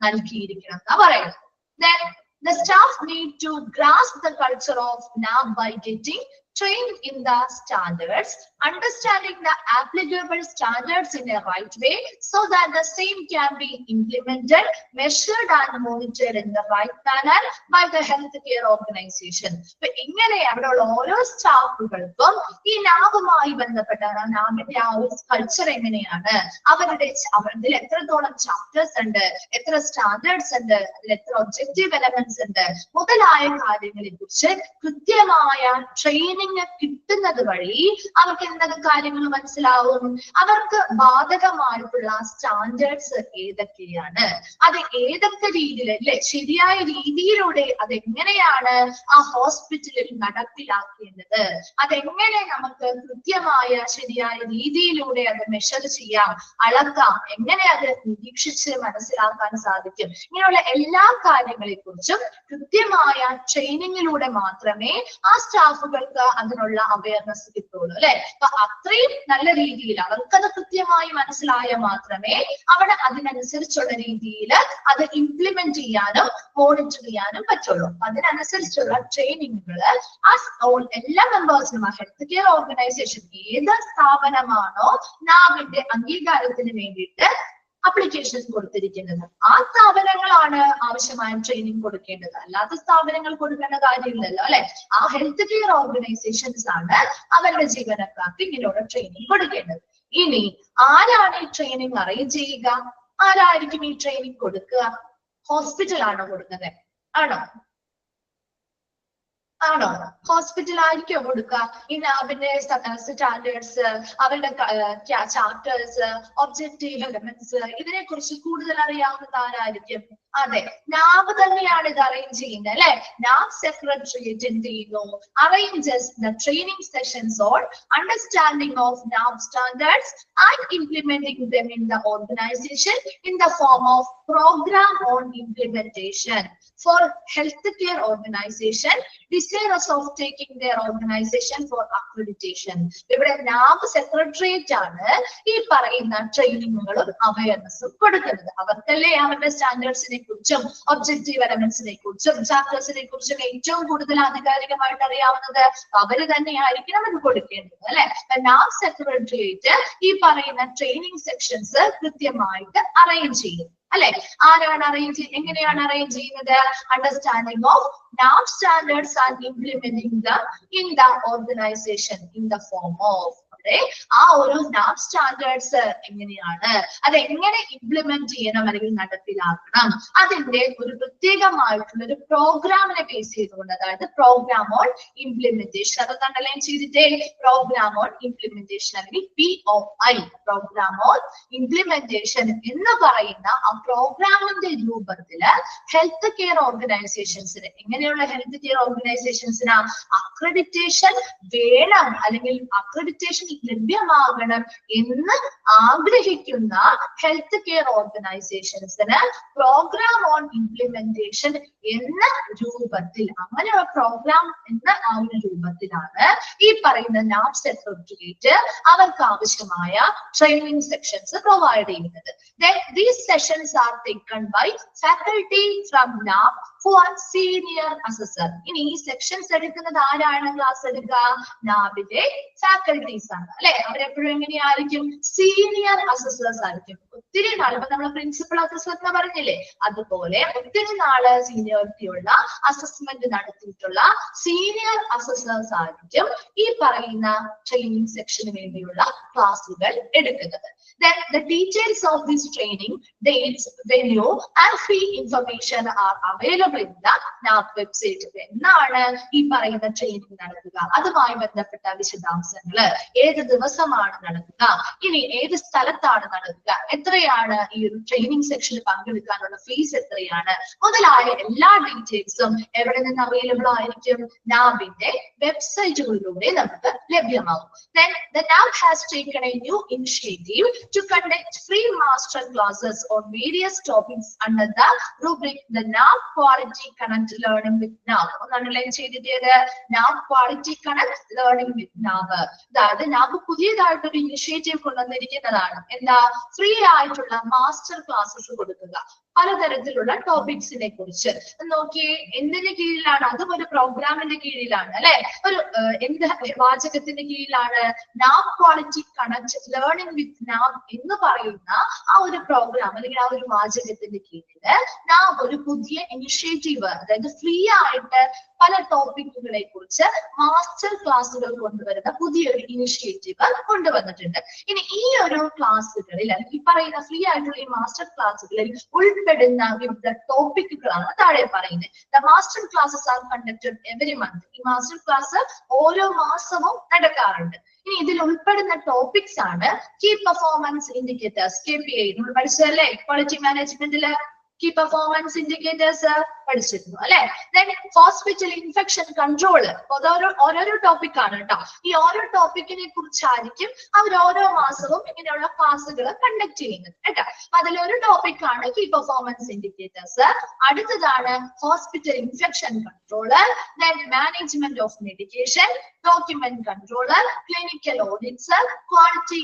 നൽകിയിരിക്കണം എന്നാ പറയുന്നത്. Then the staff need to grasp the culture of NAB by getting trained in the standards, understanding the applicable standards in a right way so that the same can be implemented, measured and monitored in the right manner by the healthcare organization. So ingane avadula oro staffukkalkum ee NAB-uമായി ബന്ധപ്പെട്ട NAB-ന്റെ ആ ഒരു culture എങ്ങനെയാണ്, അവരുടെ അതിൽ എത്രത്തോളം chapters ഉണ്ട്, എത്ര standards ഉണ്ട്, അതിൽ എത്ര ഒബ്ജക്റ്റീവ് എലമെന്റ്സ് ഉണ്ട് മുതലായ കാര്യങ്ങളെ കുറിച്ച് കൃത്യമായ ട്രെയിനിങ് കിട്ടുന്നത് വഴി അവർക്ക് എന്തൊക്കെ കാര്യങ്ങൾ മനസ്സിലാവും, അവർക്ക് ബാധകമായിട്ടുള്ള സ്റ്റാൻഡേർഡ്സ് ഏതൊക്കെയാണ്, അത് ഏതൊക്കെ രീതിയിൽ അല്ലെ ശരിയായ രീതിയിലൂടെ അതെങ്ങനെയാണ് ആ ഹോസ്പിറ്റലിൽ നടപ്പിലാക്കേണ്ടത്, അതെങ്ങനെ നമുക്ക് കൃത്യമായ ശരിയായ രീതിയിലൂടെ അത് മെഷർ ചെയ്യാം, അളക്കാം, എങ്ങനെ അത് നിരീക്ഷിച്ച് മനസ്സിലാക്കാൻ സാധിക്കും, ഇങ്ങനെയുള്ള എല്ലാ കാര്യങ്ങളെ കുറിച്ചും കൃത്യമായ ട്രെയിനിങ്ങിലൂടെ മാത്രമേ ആ സ്റ്റാഫുകൾക്ക് അതിനുള്ള അവയർനെസ് കിട്ടുള്ളൂ, അല്ലെ. അപ്പൊ അത്രയും നല്ല രീതിയിൽ അവർക്കത് കൃത്യമായി മനസ്സിലായാൽ മാത്രമേ അവിടെ അതിനനുസരിച്ചുള്ള രീതിയിൽ അത് ഇംപ്ലിമെന്റ് ചെയ്യാനും മോണിറ്റർ ചെയ്യാനും പറ്റുള്ളൂ. അതിനനുസരിച്ചുള്ള ട്രെയിനിങ്ങുകൾ ആ എല്ലാ മെമ്പേഴ്സിനും ആ ഹെൽത്ത് കെയർ ഓർഗനൈസേഷൻ ഏത് സ്ഥാപനമാണോ നാബിന്റെ അംഗീകാരത്തിന് വേണ്ടിയിട്ട് അപ്ലിക്കേഷൻസ് കൊടുത്തിരിക്കുന്നത് ആ സ്ഥാപനങ്ങളാണ് ആവശ്യമായ ട്രെയിനിങ് കൊടുക്കേണ്ടത്, അല്ലാത്ത സ്ഥാപനങ്ങൾ കൊടുക്കേണ്ട കാര്യമില്ലല്ലോ, അല്ലെ. ആ ഹെൽത്ത് കെയർ ഓർഗനൈസേഷൻസ് ആണ് അവരുടെ ജീവനക്കാർക്ക് ഇങ്ങനെയുള്ള ട്രെയിനിങ് കൊടുക്കേണ്ടത്. ഇനി ആരാണ് ഈ ട്രെയിനിങ് അറേഞ്ച് ചെയ്യുക, ആരായിരിക്കും ഈ ട്രെയിനിങ് കൊടുക്കുക? ഹോസ്പിറ്റൽ ആണോ കൊടുക്കുന്നത്? ആണോ ഹോസ്പിറ്റൽ ആയിരിക്കോ കൊടുക്കുക? ഈ നാബിന്റെ സ്റ്റാൻഡേർഡ്സ്, അവരുടെ ചാപ്റ്റേഴ്സ്, ഒബ്ജക്റ്റീവ് എലമെന്റ്സ് ഇതിനെ കുറിച്ച് കൂടുതൽ അറിയാവുന്നത് ആരായിരിക്കും? അതെ, നാബ് തന്നെയാണ് ഇത് അറേഞ്ച് ചെയ്യുന്നത്, അല്ലെ. നാബ് സെക്രട്ടേറിയറ്റ് എന്ത് ചെയ്യുന്നു? Arranges the training sessions on understanding of NAB standards and implementing them in the organisation in the form of program on implementation for healthcare organization desirous of taking their organization for accreditation. ഇവിടെ നാബ് secretariat ആണ് ഈ പറയുന്ന ട്രെയിനിങ്ങുകളും അവയർനെസ്സും കൊടുക്കുന്നത്. അവർക്കല്ലേ അവരുടെ സ്റ്റാൻഡേർഡ്സിനെ കുറിച്ചും objective എലമെന്റ്സിനെ കുറിച്ചും ചാപ്റ്റേഴ്സിനെ കുറിച്ചും ഏറ്റവും കൂടുതൽ ആധികാരികമായിട്ട് അറിയാവുന്നത് അവര് തന്നെയായിരിക്കണം അത് കൊടുക്കേണ്ടത്, അല്ലെ. നാബ് സെക്രട്ടേറിയറ്റ് ഈ പറയുന്ന ട്രെയിനിങ് സെക്ഷൻസ് കൃത്യമായിട്ട് അറേഞ്ച് ചെയ്യും, അല്ലെ. ആരാണ് അറേഞ്ച് എങ്ങനെയാണ് അറേഞ്ച് ചെയ്യുന്നത്? Understanding of NAB standards and implementing them in the organization in the form of ആ ഒരു NAB സ്റ്റാൻഡേർഡ്സ് എങ്ങനെയാണ്, അതെങ്ങനെ ഇംപ്ലിമെന്റ് ചെയ്യണം അല്ലെങ്കിൽ നടപ്പിലാക്കണം, അതിന്റെ ഒരു പ്രത്യേകമായിട്ടുള്ള ഒരു പ്രോഗ്രാമിനെ ബേസ് ചെയ്തുകൊണ്ട്, അതായത് പ്രോഗ്രാം ഓൺ ഇംപ്ലിമെന്റേഷൻ, അതൊക്കെ അണ്ടർലൈൻ ചെയ്തിട്ടേ, പ്രോഗ്രാം ഓൺ ഇംപ്ലിമെന്റേഷൻ അല്ലെങ്കിൽ POI, പ്രോഗ്രാം ഓൺ ഇംപ്ലിമെന്റേഷൻ എന്ന് പറയുന്ന ആ പ്രോഗ്രാമിന്റെ രൂപത്തില് ഹെൽത്ത് കെയർ ഓർഗനൈസേഷൻസിന്, എങ്ങനെയുള്ള ഹെൽത്ത് കെയർ ഓർഗനൈസേഷൻസിന് അക്രഡിറ്റേഷൻ വേണം അല്ലെങ്കിൽ അക്രഡിറ്റേഷൻ ലഭ്യമാകണം എന്ന് ആഗ്രഹിക്കുന്ന ഹെൽത്ത് കെയർ ഓർഗനൈസേഷൻസിന് പ്രോഗ്രാം ഓൺ ഇംപ്ലിമെന്റേഷൻ എന്ന രൂപത്തിൽ, അങ്ങനെയുള്ള പ്രോഗ്രാം എന്ന ആ ഒരു രൂപത്തിലാണ് ഈ പറയുന്ന നാബ് സെക്രട്ടേറിയറ്റ് അവർക്ക് ആവശ്യമായ ട്രെയിനിങ് സെക്ഷൻസ് പ്രൊവൈഡ് ചെയ്യുന്നത്. Then these sessions are taken by faculty from NAB who are senior assessor. ഇനി ഈ സെക്ഷൻസ് എടുക്കുന്നത് ആരാണ് ക്ലാസ് എടുക്കുക? നാബിന്റെ ഫാക്കൽറ്റീസ് ആണ്, അല്ലെ. അവരെപ്പോഴും എങ്ങനെയായിരിക്കും? സീനിയർ അസസേഴ്സ് ആയിരിക്കും. ഒത്തിരി നാൾ ഇപ്പൊ നമ്മൾ പ്രിൻസിപ്പൽ അസസർ എന്ന് പറഞ്ഞില്ലേ, അതുപോലെ ഒത്തിരി നാള് സീനിയോറിറ്റി ഉള്ള അസസ്മെന്റ് നടത്തിയിട്ടുള്ള സീനിയർ അസസേഴ്സ് ആയിരിക്കും ഈ പറയുന്ന ട്രെയിനിങ് സെക്ഷന് വേണ്ടിയുള്ള ക്ലാസുകൾ എടുക്കുന്നത്. Then the details of this training, dates, venue and fee information are available in the NAB website. എന്നാണ് ഈ പറയുന്ന ട്രെയിനിങ് നടക്കുക, അതുമായി ബന്ധപ്പെട്ട വിശദാംശങ്ങള്, ഏത് ദിവസമാണ് നടക്കുക, ഇനി ഏത് സ്ഥലത്താണ് നടക്കുക, എത്രയാണ് ഈ ഒരു ട്രെയിനിങ് സെക്ഷനിൽ പങ്കെടുക്കാനുള്ള ഫീസ് എത്രയാണ് മുതലായ എല്ലാ ഡീറ്റെയിൽസും എവിടെ നിന്ന് അവൈലബിൾ ആയിരിക്കും? നാബിന്റെ വെബ്സൈറ്റുകളിലൂടെ നമുക്ക് ലഭ്യമാകും. Then the NAB has taken a new initiative to conduct free master classes on various topics under the rubric the NAB Quality Connect Learning with NAB. ഒന്നണ്ടർലൈൻ ചെയ്തിട്ടേത് NAB Quality Connect Learning with NAB. അതായത് NAB പുതിയതായിട്ടൊരു initiative കൊണ്ടുവന്നിരിക്കുന്നതാണ്. എന്താ? Free ആയിട്ടുള്ള master classes കൊടുക്കുക പലതരത്തിലുള്ള ടോപ്പിക്സിനെ കുറിച്ച്. നോക്കിയേ, എന്തിന്റെ കീഴിലാണ്? അതും ഒരു പ്രോഗ്രാമിന്റെ കീഴിലാണ് അല്ലെ? ഒരു എന്ത് വാചകത്തിന്റെ കീഴിലാണ്? NAB Quality Connect Learning with NAB എന്ന് പറയുന്ന ആ ഒരു പ്രോഗ്രാം അല്ലെങ്കിൽ ആ ഒരു വാചകത്തിന്റെ കീഴില് NAB ഒരു പുതിയ ഇനിഷ്യേറ്റീവ്, അതായത് ഫ്രീ ആയിട്ട് പല ടോപ്പിക്കുകളെ കുറിച്ച് മാസ്റ്റർ ക്ലാസ്സുകൾ കൊണ്ടുവരുന്ന പുതിയൊരു ഇനിഷ്യേറ്റീവ് കൊണ്ടുവന്നിട്ടുണ്ട്. ഇനി ഈ ഒരു ക്ലാസ്സുകളിൽ അല്ലെങ്കിൽ ഈ പറയുന്ന ഫ്രീ ആയിട്ടുള്ള ഈ മാസ്റ്റർ ക്ലാസ്സുകളിൽ ഉൾപ്പെടുന്ന വിവിധ ടോപ്പിക്കുകളാണ് താഴെ പറയുന്നത്. The master classes R conducted every month. ഈ മാസ്റ്റർ ക്ലാസ് ഓരോ മാസവും നടക്കാറുണ്ട്. ഇനി ഇതിൽ ഉൾപ്പെടുന്ന ടോപ്പിക്സ് ആണ് കീ പെർഫോമൻസ് ഇൻഡിക്കേറ്റേഴ്സ്, KPI. നമ്മൾ പഠിച്ചതല്ലേ ക്വാളിറ്റി മാനേജ്മെന്റില് കീ പെർഫോമൻസ് ഇൻഡിക്കേറ്റേഴ്സ് പഠിച്ചിരുന്നു അല്ലെ? Then hospital infection control. ഓരോരോ ടോപ്പിക് ആണ് കേട്ടോ. ഈ ഓരോ ടോപ്പിക്കിനെ കുറിച്ചായിരിക്കും അവർ ഓരോ മാസവും ഇങ്ങനെയുള്ള ക്ലാസ്സുകൾ കണ്ടക്ട് ചെയ്യുന്നത് കേട്ടോ. അതിലൊരു ടോപ്പിക് ആണ് കീ പെർഫോമൻസ് ഇൻഡിക്കേറ്റേഴ്സ്. അടുത്തതാണ് hospital infection controller, then management of medication, document controller, clinical audits, quality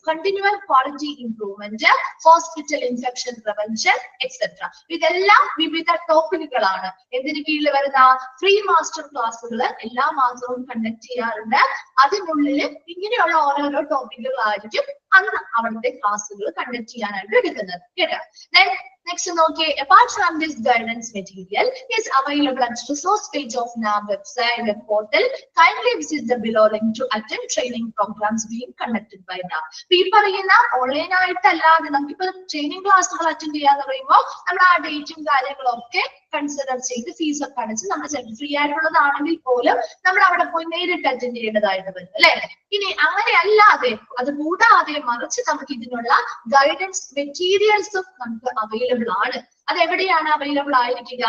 continual quality improvement, hospital infection prevention etcetera. ഇതെല്ലാം വിവിധ ടോപ്പിക്കുകളാണ്. എന്തിന് കീഴിൽ വരുന്ന ഫ്രീ മാസ്റ്റർ ക്ലാസ്സുകൾ എല്ലാ മാസവും കണ്ടക്ട് ചെയ്യാറുണ്ട്. അതിനുള്ളിൽ ഇങ്ങനെയുള്ള ഓരോരോ ടോപ്പിക്കുകളായിരിക്കും അന്ന് അവിടുത്തെ ക്ലാസ്സുകൾ കണ്ടക്ട് ചെയ്യാനായിട്ട് എടുക്കുന്നത് കേട്ടോ. Next, okay, apart from this guidance material is available at resource page of NAB website web portal. Kindly visit the below link to attend training programs being conducted by NAB. ഈ പറയുന്ന online ആയിട്ടല്ലാതെ നമുക്കിപ്പോ training ക്ലാസ്സുകൾ attend ചെയ്യാന്ന് പറയുമ്പോൾ നമ്മൾ ആ ഡേറ്റും കാര്യങ്ങളൊക്കെ കൺസിഡർ ചെയ്ത് ഫീസ് ഒക്കെ അടച്ച് നമ്മൾ ഫ്രീ ആയിട്ടുള്ളതാണെങ്കിൽ പോലും നമ്മൾ അവിടെ പോയി നേരിട്ട് അറ്റൻഡ് ചെയ്യേണ്ടതായിട്ട് വരും അല്ലെ? ഇനി അങ്ങനെ അല്ലാതെ അത് കൂടാതെ മറിച്ച് നമുക്ക് ഇതിനുള്ള ഗൈഡൻസ് മെറ്റീരിയൽസും നമുക്ക് അവൈലബിൾ ആണ്. അത് എവിടെയാണ് അവൈലബിൾ ആയിരിക്കുക?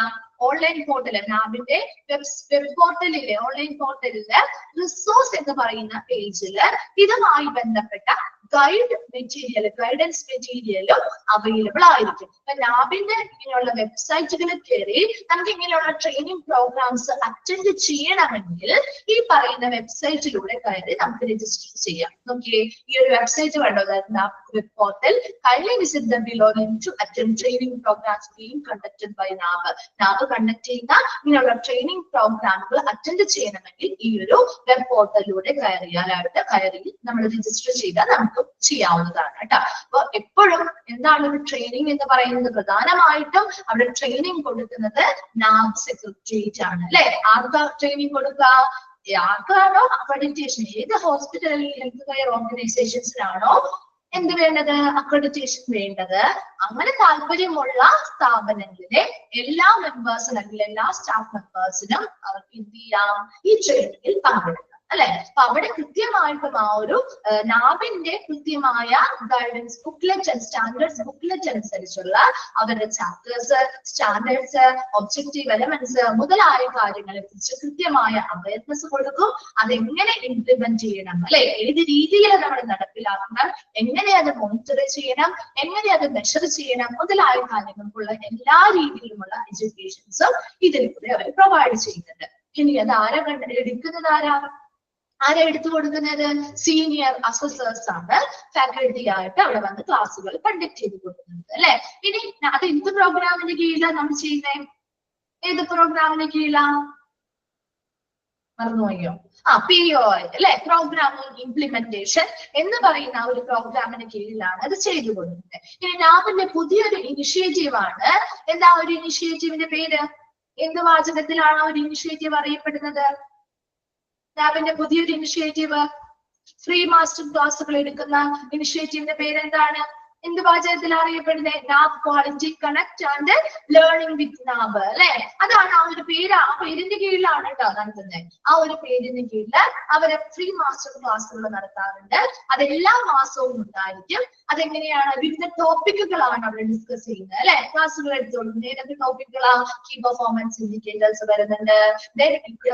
ഓൺലൈൻ പോർട്ടൽ, നാബിന്റെ വെബ് പോർട്ടലിലെ ഓൺലൈൻ പോർട്ടലില് റിസോഴ്സ് എന്ന് പറയുന്ന പേജില് ഇതുമായി ബന്ധപ്പെട്ട ഗൈഡ് മെറ്റീരിയൽ, ഗൈഡൻസ് മെറ്റീരിയലും അവൈലബിൾ ആയിരിക്കും. അപ്പൊ നാബിന്റെ ഇങ്ങനെയുള്ള വെബ്സൈറ്റുകളിൽ കയറി നമുക്ക് ഇങ്ങനെയുള്ള ട്രെയിനിങ് പ്രോഗ്രാംസ് അറ്റൻഡ് ചെയ്യണമെങ്കിൽ ഈ പറയുന്ന വെബ്സൈറ്റിലൂടെ കയറി നമുക്ക് രജിസ്റ്റർ ചെയ്യാം. നോക്കിയേ, ഈ ഒരു വെബ്സൈറ്റ് കണ്ടോ, web portal. Kindly visit the below link to attend training programs being conducted by NAB. NAB conduct ചെയ്യുന്ന ഇങ്ങനെയുള്ള ട്രെയിനിങ് പ്രോഗ്രാമുകൾ അറ്റൻഡ് ചെയ്യണമെങ്കിൽ ഈ ഒരു വെബ് പോർട്ടലിലൂടെ കയറി നമ്മൾ രജിസ്റ്റർ ചെയ്താൽ നമുക്ക് ചെയ്യാവുന്നതാണ് കേട്ടോ. അപ്പൊ എപ്പോഴും എന്താണ് ഒരു ട്രെയിനിങ് എന്ന് പറയുന്നത്? പ്രധാനമായിട്ടും അവിടെ ട്രെയിനിങ് കൊടുക്കുന്നത് നാബ് സെക്രട്ടേറിയറ്റ് ആണ് അല്ലെ? ആർക്കാ ട്രെയിനിങ് കൊടുക്കുക? ആർക്കാണോ അക്രഡിറ്റേഷൻ, ഏത് ഹോസ്പിറ്റൽ ഹെൽത്ത് കെയർ ഓർഗനൈസേഷൻസിനാണോ എന്ത് വേണ്ടത്? അക്രഡിറ്റേഷൻ വേണ്ടത്. അങ്ങനെ താല്പര്യമുള്ള സ്ഥാപനങ്ങളിലെ എല്ലാ മെമ്പേഴ്സിനും അല്ലെങ്കിൽ എല്ലാ സ്റ്റാഫ് മെമ്പേഴ്സിനും അവർക്ക് എന്ത് ചെയ്യാം? ഈ ട്രെയിനിങ്ങിൽ പങ്കെടുക്കാം അല്ലെ? അപ്പൊ അവിടെ കൃത്യമായിട്ടും ആ ഒരു നാബിന്റെ കൃത്യമായ ഗൈഡൻസ് ബുക്ക്ലെറ്റ്, സ്റ്റാൻഡേർഡ്സ് ബുക്ക്ലെറ്റ് അനുസരിച്ചുള്ള അവരുടെ ചാപ്റ്റേഴ്സ്, സ്റ്റാൻഡേർഡ്സ്, ഒബ്ജക്റ്റീവ് എലമെന്റ്സ് മുതലായ കാര്യങ്ങളെ കുറിച്ച് കൃത്യമായ അവയർനെസ് കൊടുക്കും. അതെങ്ങനെ ഇംപ്ലിമെന്റ് ചെയ്യണം അല്ലെ? ഏത് രീതിയിൽ നമ്മൾ നടപ്പിലാക്കണം, എങ്ങനെ അത് മോണിറ്റർ ചെയ്യണം, എങ്ങനെ അത് മെഷർ ചെയ്യണം മുതലായ കാര്യങ്ങൾക്കുള്ള എല്ലാ രീതിയിലുമുള്ള എഡ്യൂക്കേഷൻസും ഇതിലൂടെ അവർ പ്രൊവൈഡ് ചെയ്യുന്നുണ്ട്. ഇനി അത് എടുക്കുന്നത് ആരാ എടുത്തു കൊടുക്കുന്നത്? സീനിയർ അസസേഴ്സ് ആണ് ഫാക്കൽറ്റി ആയിട്ട് അവിടെ വന്ന് ക്ലാസ്സുകൾ കണ്ടക്ട് ചെയ്ത് കൊടുക്കുന്നത് അല്ലെ? ഇനി അത് എന്ത് പ്രോഗ്രാമിന്റെ കീഴിലാണ് നമ്മൾ ചെയ്യുന്നത്? ഏത് പ്രോഗ്രാമിന്റെ കീഴിലാ? മറന്നുപോയോ? POI അല്ലെ? പ്രോഗ്രാം ഇംപ്ലിമെന്റേഷൻ എന്ന് പറയുന്ന ഒരു പ്രോഗ്രാമിന് കീഴിലാണ് അത് ചെയ്തു കൊടുക്കുന്നത്. ഇനി നാബിന്റെ പുതിയൊരു ഇനിഷ്യേറ്റീവ് ആണ്. എന്താ ഒരു ഇനിഷ്യേറ്റീവിന്റെ പേര്? എന്ത് വാചകത്തിലാണ് ഒരു ഇനിഷ്യേറ്റീവ് അറിയപ്പെടുന്നത്? നാബിന്റെ പുതിയൊരു ഇനിഷ്യേറ്റീവ്, ഫ്രീ മാസ്റ്റർ ക്ലാസ്സുകൾ എടുക്കുന്ന ഇനിഷ്യേറ്റീവിന്റെ പേരെന്താണ്? എന്ത് വാചകത്തിൽ അറിയപ്പെടുന്നത്? NABH quality connect and learning with NABH അല്ലെ. അതാണ് ആ ഒരു പേര്. ആ പേരിന്റെ കീഴിലാണ് കേട്ടോ നടത്തുന്നത്. ആ ഒരു പേരിന്റെ കീഴിൽ അവര് ഫ്രീ മാസ്റ്റർ ക്ലാസ്സുകൾ നടത്താറുണ്ട്. അതെല്ലാ മാസവും ഉണ്ടായിരിക്കും. അതെങ്ങനെയാണ്? വിവിധ ടോപ്പിക്കുകളാണ് അവർ ഡിസ്കസ് ചെയ്യുന്നത് അല്ലെ. ക്ലാസ്സുകൾ എടുത്തോളും. ഏതൊക്കെ ടോപ്പിക്കുകളാ? കീ പെർഫോമൻസ് ഇൻഡിക്കേറ്റേഴ്സ് വരുന്നുണ്ട്,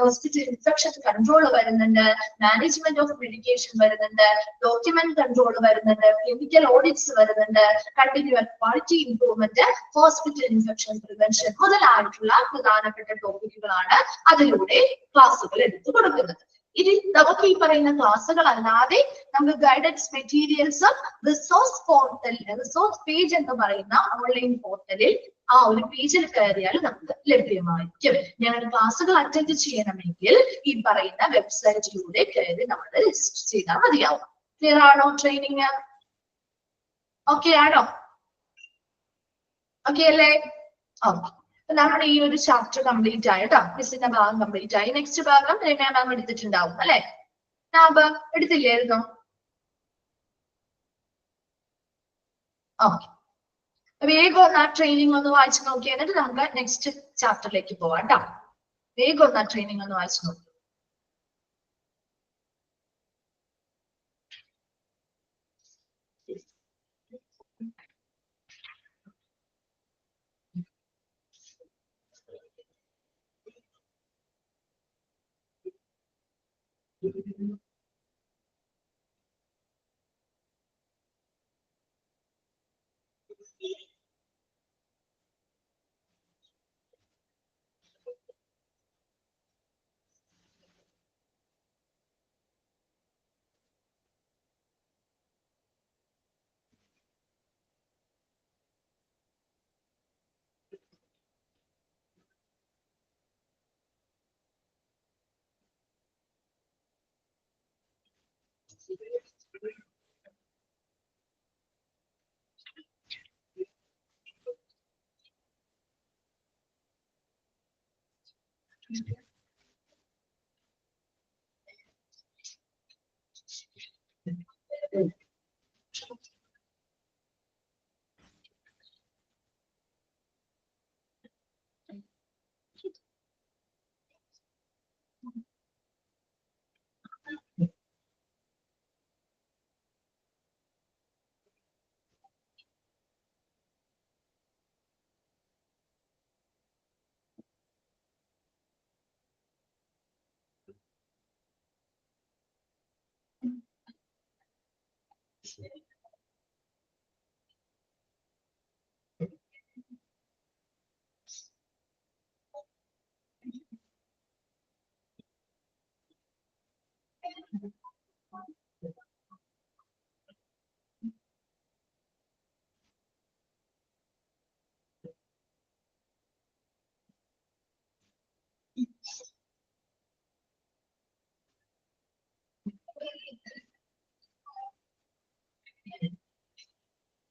ഹോസ്പിറ്റൽ ഇൻഫെക്ഷൻ കൺട്രോൾ വരുന്നുണ്ട്, മാനേജ്മെന്റ് ഓഫ് മെഡിക്കേഷൻ വരുന്നുണ്ട്, ഡോക്യുമെന്റ് കൺട്രോൾ വരുന്നുണ്ട്, ക്ലിനിക്കൽ ഓഡിറ്റ്സ് വരുന്നുണ്ട്, continuous quality improvement, hospital infection prevention മുതലായിട്ടുള്ള പ്രധാനപ്പെട്ട ടോപ്പിക്കുകളാണ് അതിലൂടെ ക്ലാസ്സുകൾ എടുത്തു കൊടുക്കുന്നത്. ഇനി നമുക്ക് ഈ പറയുന്ന ക്ലാസ്സുകൾ അല്ലാതെ നമുക്ക് ഗൈഡൻസ് മെറ്റീരിയൽസും റിസോഴ്സ് പോർട്ടൽ, റിസോഴ്സ് പേജ് എന്ന് പറയുന്ന ഓൺലൈൻ പോർട്ടലിൽ ആ ഒരു പേജിൽ കയറിയാൽ നമുക്ക് ലഭ്യമായിരിക്കും. ഞങ്ങളുടെ ക്ലാസ്സുകൾ അറ്റൻഡ് ചെയ്യണമെങ്കിൽ ഈ പറയുന്ന വെബ്സൈറ്റിലൂടെ കയറി നമ്മൾ രജിസ്റ്റർ ചെയ്താൽ മതിയാവും. ക്ലിയർ ആണോ? ട്രെയിനിങ് ഓക്കെ ആണോ? ഓക്കെ അല്ലേ? ഓക്കെ. നമ്മുടെ ഈ ഒരു ചാപ്റ്റർ കംപ്ലീറ്റ് ആയി കേട്ടോ. മിസ്സിന്റെ ഭാഗം കംപ്ലീറ്റ് ആയി. നെക്സ്റ്റ് ഭാഗം രമ്യ മാം എടുത്തിട്ടുണ്ടാവും അല്ലെ? നാബ് എടുത്തില്ലായിരുന്നോ? ഓക്കെ. വേഗം ഒന്ന് ആ ട്രെയിനിങ് ഒന്ന് വായിച്ചു നോക്കി, എന്നിട്ട് നമുക്ക് നെക്സ്റ്റ് ചാപ്റ്ററിലേക്ക് പോവാം കേട്ടോ. വേഗം ഒന്ന് ആ ട്രെയിനിങ് ഒന്ന് വായിച്ചു നോക്കി.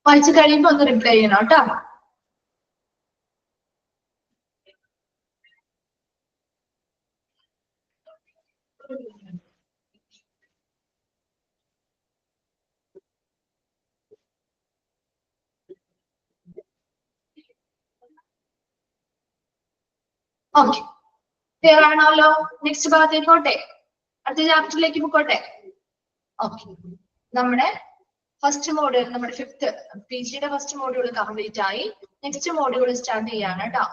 വായിച്ചു കഴിയുമ്പോ ഒന്ന് റിപ്ലൈ ചെയ്യണം കേട്ടോ. ഓക്കെ, ക്ലിയർ ആണല്ലോ? നെക്സ്റ്റ് ഭാഗത്തേക്ക് പോട്ടെ, അടുത്ത ചാപ്റ്ററിലേക്ക് പോട്ടെ. ഓക്കെ, നമ്മുടെ ഫസ്റ്റ് മോഡ്യൂൾ, നമ്മുടെ 5th PGയുടെ ഫസ്റ്റ് മോഡ്യൂൾ കംപ്ലീറ്റ് ആയി. നെക്സ്റ്റ് മോഡ്യൂൾ സ്റ്റാർട്ട് ചെയ്യാണ് കേട്ടോ.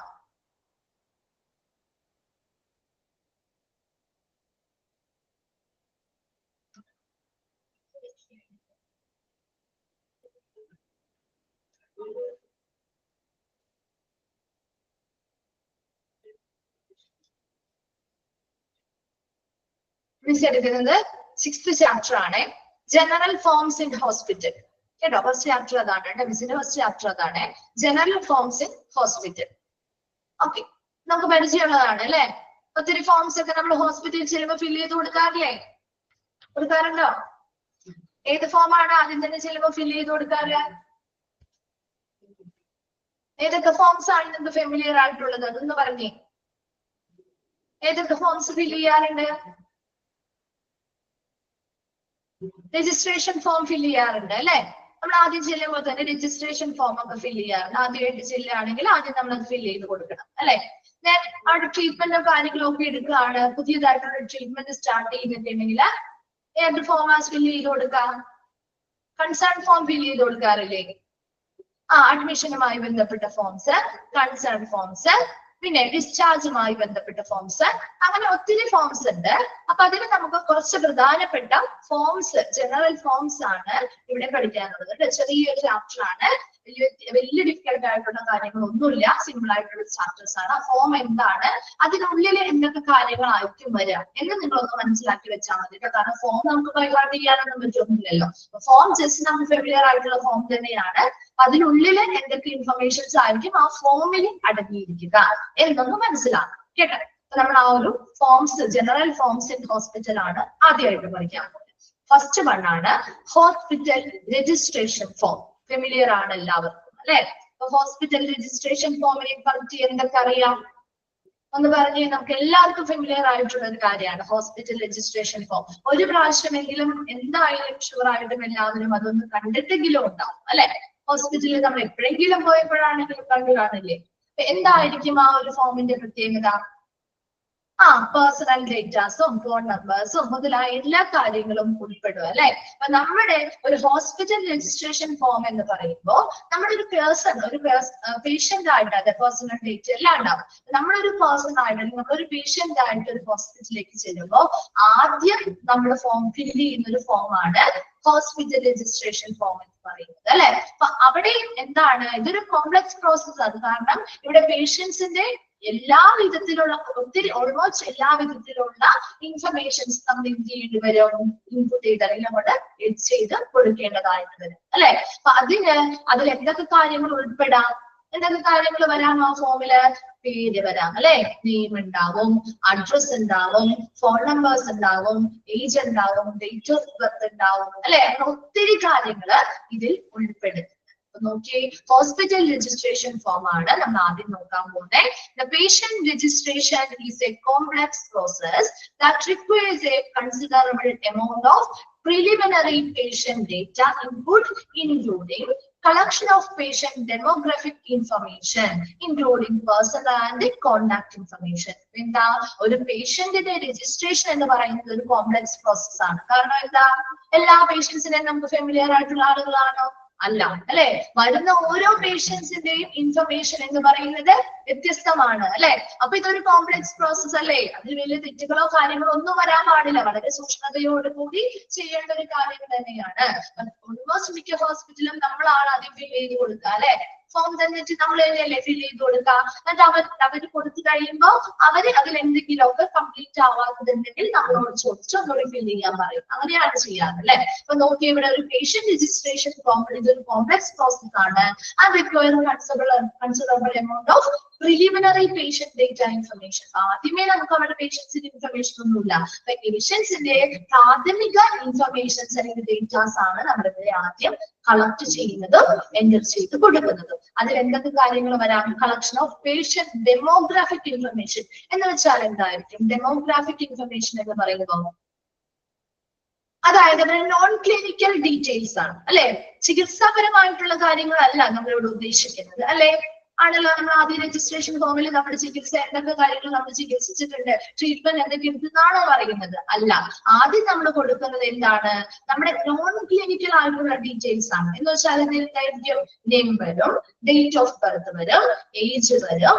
മിസ് എടുക്കുന്നത് 6th ചാപ്റ്റർ ആണ്, ജനറൽ ഫോംസ് ഇൻ ഹോസ്പിറ്റൽ. കേട്ടോ, ഫസ്റ്റ് ചാപ്റ്റർ അതാണ് കേട്ടോ. മിസ്സിന്റെ ഫസ്റ്റ് ചാപ്റ്റർ അതാണ്, general forms in hospital. Okay, നമുക്ക് പരിചയമുള്ളതാണ് അല്ലെ. ഒത്തിരി ഫോംസ് ഒക്കെ നമ്മൾ ഹോസ്പിറ്റലിൽ ചെല്ലുമ്പോൾ ഫില്ല് ചെയ്ത് കൊടുക്കാറുണ്ടോ? ഏത് ഫോമാണ് ആദ്യം തന്നെ ചെല്ലുമ്പോൾ ഫില്ല് ചെയ്ത് കൊടുക്കാറ്? ഏതൊക്കെ ഫോംസ് ആണ് നിങ്ങൾക്ക് ഫെമിലിയർ ആയിട്ടുള്ളത്? അതൊന്ന് പറഞ്ഞേ. ഏതൊക്കെ ഫോംസ് ഫില്ല് ചെയ്യാറുണ്ട്? രജിസ്ട്രേഷൻ ഫോം ഫില്ല് ചെയ്യാറുണ്ട് അല്ലെ. നമ്മൾ ആദ്യം ചെല്ലുമ്പോൾ തന്നെ രജിസ്ട്രേഷൻ ഫോം ഒക്കെ ഫില്ല് ചെയ്യാറുണ്ട്. ആദ്യമായിട്ട് ചെല്ലുകയാണെങ്കിൽ ആദ്യം നമ്മൾ അത് ഫില്ല് ചെയ്ത് കൊടുക്കണം അല്ലെ. അവിടെ ട്രീറ്റ്മെന്റോ കാര്യങ്ങളോ ഒക്കെ എടുക്കുകയാണ്, പുതിയതായിട്ടുള്ള ട്രീറ്റ്മെന്റ് സ്റ്റാർട്ട് ചെയ്തിട്ടുണ്ടെങ്കിൽ ഏത് ഫോമാസ് ഫില്ല് ചെയ്ത് കൊടുക്കാം? കൺസേൺ ഫോം ഫില്ല് ചെയ്ത് കൊടുക്കാറില്ലേ? അഡ്മിഷനുമായി ബന്ധപ്പെട്ട ഫോംസ്, കൺസേൺ ഫോംസ്, പിന്നെ ഡിസ്ചാർജുമായി ബന്ധപ്പെട്ട ഫോംസ്, അങ്ങനെ ഒത്തിരി ഫോംസ് ഉണ്ട്. അപ്പൊ അതിൽ നമുക്ക് കുറച്ച് പ്രധാനപ്പെട്ട ഫോംസ്, ജനറൽ ഫോംസ് ആണ് ഇവിടെ പഠിക്കാനുള്ളത്. ചെറിയൊരു ചാപ്റ്റർ ആണ്, വലിയ ഡിഫിക്കൽട്ട് ആയിട്ടുള്ള കാര്യങ്ങളൊന്നുമില്ല, സിമ്പിൾ ആയിട്ടുള്ള ചാപ്റ്റേഴ്സ് ആണ്. ഫോം എന്താണ്, അതിനുള്ളിൽ എന്തൊക്കെ കാര്യങ്ങളായിരിക്കും വരിക എന്ന് നിങ്ങളൊന്ന് മനസ്സിലാക്കി വെച്ചാൽ മതി. കാരണം ഫോം നമുക്ക് കൈകാര്യം ചെയ്യാനൊന്നും പറ്റൊന്നുമില്ലല്ലോ. ഫോം ജസ്റ്റ് നമുക്ക് ഫെമിലിയർ ആയിട്ടുള്ള ഫോം തന്നെയാണ്. അതിനുള്ളിൽ എന്തൊക്കെ ഇൻഫർമേഷൻസ് ആയിരിക്കും ആ ഫോമിൽ അടങ്ങിയിരിക്കുക എന്നൊന്ന് മനസ്സിലാക്കാം കേട്ടോ. നമ്മൾ ആ ഒരു forms, general forms in hospital ആണ് ആദ്യമായിട്ട് പഠിക്കാൻ പോകുന്നത്. ഫസ്റ്റ് വൺ ആണ് ഹോസ്പിറ്റൽ രജിസ്ട്രേഷൻ ഫോം. ഫെമിലിയർ ആണ് എല്ലാവർക്കും അല്ലെ. ഹോസ്പിറ്റൽ രജിസ്ട്രേഷൻ ഫോമിനെ പറ്റി എന്തൊക്കെ അറിയാം ഒന്ന് പറഞ്ഞേ. നമുക്ക് എല്ലാവർക്കും ഫെമിലിയർ ആയിട്ടുള്ള ഒരു കാര്യമാണ് ഹോസ്പിറ്റൽ രജിസ്ട്രേഷൻ ഫോം. ഒരു പ്രാവശ്യമെങ്കിലും എന്തായാലും ഷുവർ ആയിട്ടും എല്ലാവരും അതൊന്ന് കണ്ടിട്ടെങ്കിലും ഉണ്ടാവും അല്ലെ. ഹോസ്പിറ്റലിൽ നമ്മൾ എപ്പോഴെങ്കിലും പോയപ്പോഴാണെങ്കിലും കണ്ടു കാണില്ലേ. എന്തായിരിക്കും ആ ഒരു ഫോമിന്റെ പ്രത്യേകത? പേഴ്സണൽ ഡേറ്റാസും ഫോൺ നമ്പേഴ്സും മുതലായ എല്ലാ കാര്യങ്ങളും ഉൾപ്പെടും അല്ലെ. അപ്പൊ നമ്മുടെ ഒരു ഹോസ്പിറ്റൽ രജിസ്ട്രേഷൻ ഫോം എന്ന് പറയുമ്പോൾ നമ്മുടെ ഒരു പേഷ്യന്റ് ആയിട്ട്, അതെ പേഴ്സണൽ ഡേറ്റ എല്ലാം ഉണ്ടാവും. നമ്മളൊരു പേഴ്സൺ ആയിട്ട്, നമ്മളൊരു പേഷ്യന്റ് ആയിട്ട് ഒരു ഹോസ്പിറ്റലിലേക്ക് ചെല്ലുമ്പോൾ ആദ്യം നമ്മൾ ഫോം ഫില്ല് ചെയ്യുന്ന ഒരു ഫോമാണ് ഹോസ്പിറ്റൽ രജിസ്ട്രേഷൻ ഫോം എന്ന് പറയുന്നത് അല്ലെ. അപ്പൊ അവിടെ എന്താണ്, ഇതൊരു കോംപ്ലക്സ് പ്രോസസ് ആണ്. കാരണം ഇവിടെ പേഷ്യൻസിന്റെ എല്ലാ വിധത്തിലുള്ള, ഓൾമോസ്റ്റ് എല്ലാ വിധത്തിലുള്ള ഇൻഫർമേഷൻസ് നമ്മൾ എന്ത് ചെയ്യേണ്ടി വരും, ഇൻപുട്ട് ചെയ്ത് അല്ലെങ്കിൽ അങ്ങോട്ട് എഡ് ചെയ്ത് കൊടുക്കേണ്ടതായിട്ട് വരും അല്ലെ. അപ്പൊ അതിൽ എന്തൊക്കെ കാര്യങ്ങൾ ഉൾപ്പെടാം, എന്തൊക്കെ കാര്യങ്ങൾ വരാം ആ ഫോമില്? പേര് വരാം അല്ലെ, നെയിം ഉണ്ടാവും, അഡ്രസ് ഉണ്ടാവും, ഫോൺ നമ്പേഴ്സ് ഉണ്ടാവും, ഏജ് ഉണ്ടാവും, ഡേറ്റ് ഓഫ് ബർത്ത് ഉണ്ടാവും അല്ലെ. അങ്ങനെ ഒത്തിരി കാര്യങ്ങള് ഇതിൽ ഉൾപ്പെടും. നോക്കിയേ, ഹോസ്പിറ്റൽ രജിസ്ട്രേഷൻ ഫോം ആണ് നമ്മൾ ആദ്യം നോക്കാൻ പോകുന്നത്. The patient registration is a complex process that requires a considerable amount of preliminary patient data input, including collection of patient demographic information, including personal and contact information. എന്താ, ഒരു പേഷ്യന്റിന്റെ registration എന്ന് പറയുന്നത് ഒരു കോംപ്ലക്സ് പ്രോസസ് ആണ്. കാരണം എന്താ, എല്ലാ പേഷ്യൻസിനെയും നമുക്ക് ഫെമിലിയർ ആയിട്ടുള്ള ആളുകളാണോ? അല്ല അല്ലെ. വരുന്ന ഓരോ പേഷ്യൻസിന്റെയും ഇൻഫർമേഷൻ എന്ന് പറയുന്നത് വ്യത്യസ്തമാണ് അല്ലെ. അപ്പൊ ഇതൊരു കോംപ്ലക്സ് പ്രോസസ് അല്ലേ. അതിൽ വലിയ തെറ്റുകളോ കാര്യങ്ങളോ ഒന്നും വരാൻ പാടില്ല. വളരെ സൂക്ഷ്മതയോടുകൂടി ചെയ്യേണ്ട ഒരു കാര്യം തന്നെയാണ്. ഓൾമോസ്റ്റ് മിക്ക ഹോസ്പിറ്റലും നമ്മളാണ് ആദ്യം ഫിൽ ചെയ്ത് കൊടുക്കുക അല്ലെ. ഫോം തന്നിട്ട് നമ്മൾ തന്നെയല്ലേ ഫിൽ ചെയ്ത് കൊടുക്കുക. എന്നിട്ട് അവര് കൊടുത്തു കഴിയുമ്പോൾ അവര് അതിൽ എന്തെങ്കിലുമൊക്കെ കംപ്ലീറ്റ് ആവാത്തതുണ്ടെങ്കിൽ നമ്മളോട് ചോദിച്ചു ഒന്നുകൂടി ഫിൽ ചെയ്യാൻ പറയും. അങ്ങനെയാണ് ചെയ്യാറ് അല്ലെ. അപ്പൊ നോക്കി, ഇവിടെ ഒരു പേഷ്യന്റ് രജിസ്ട്രേഷൻ ഫോം ഇതൊരു കോംപ്ലക്സ് പ്രോസസ് ആണ്. And require considerable amount of preliminary patient data information. ആദ്യമേ നമുക്ക് അവരുടെ പേഷ്യൻസിന്റെ ഇൻഫർമേഷൻ ഒന്നുമില്ല. പേഷ്യൻസിന്റെ പ്രാഥമിക ഇൻഫർമേഷൻസ് അല്ലെങ്കിൽ ഡേറ്റാസ് ആണ് നമ്മളിവിടെ ആദ്യം കളക്ട് ചെയ്യുന്നതും എൻ്റർ ചെയ്ത് കൊടുക്കുന്നതും. അതിൽ എന്തൊക്കെ കാര്യങ്ങൾ വരാം? Collection of patient demographic information എന്ന് വെച്ചാൽ എന്തായിരിക്കും? ഡെമോഗ്രാഫിക് ഇൻഫർമേഷൻ എന്ന് പറയുമ്പോൾ അതായത് നോൺ ക്ലിനിക്കൽ ഡീറ്റെയിൽസ് ആണ് അല്ലെ. ചികിത്സാപരമായിട്ടുള്ള കാര്യങ്ങളല്ല നമ്മളിവിടെ ഉദ്ദേശിക്കുന്നത് അല്ലെ. ആണല്ലോ, നമ്മൾ ആദ്യം രജിസ്ട്രേഷൻ ഫോമിൽ നമ്മുടെ ചികിത്സ എന്തൊക്കെ കാര്യങ്ങൾ നമ്മൾ ചികിത്സിച്ചിട്ടുണ്ട്, ട്രീറ്റ്മെന്റ് എന്തൊക്കെ എടുക്കുന്നതാണോ പറയുന്നത്? അല്ല. ആദ്യം നമ്മൾ കൊടുക്കുന്നത് എന്താണ്? നമ്മുടെ നോൺ ക്ലിനിക്കൽ ആയിട്ടുള്ള ഡീറ്റെയിൽസ് ആണ്. എന്ന് വെച്ചാൽ എന്തായിരിക്കും? നെയിം വരും, ഡേറ്റ് ഓഫ് ബർത്ത് വരും, ഏജ് വരും,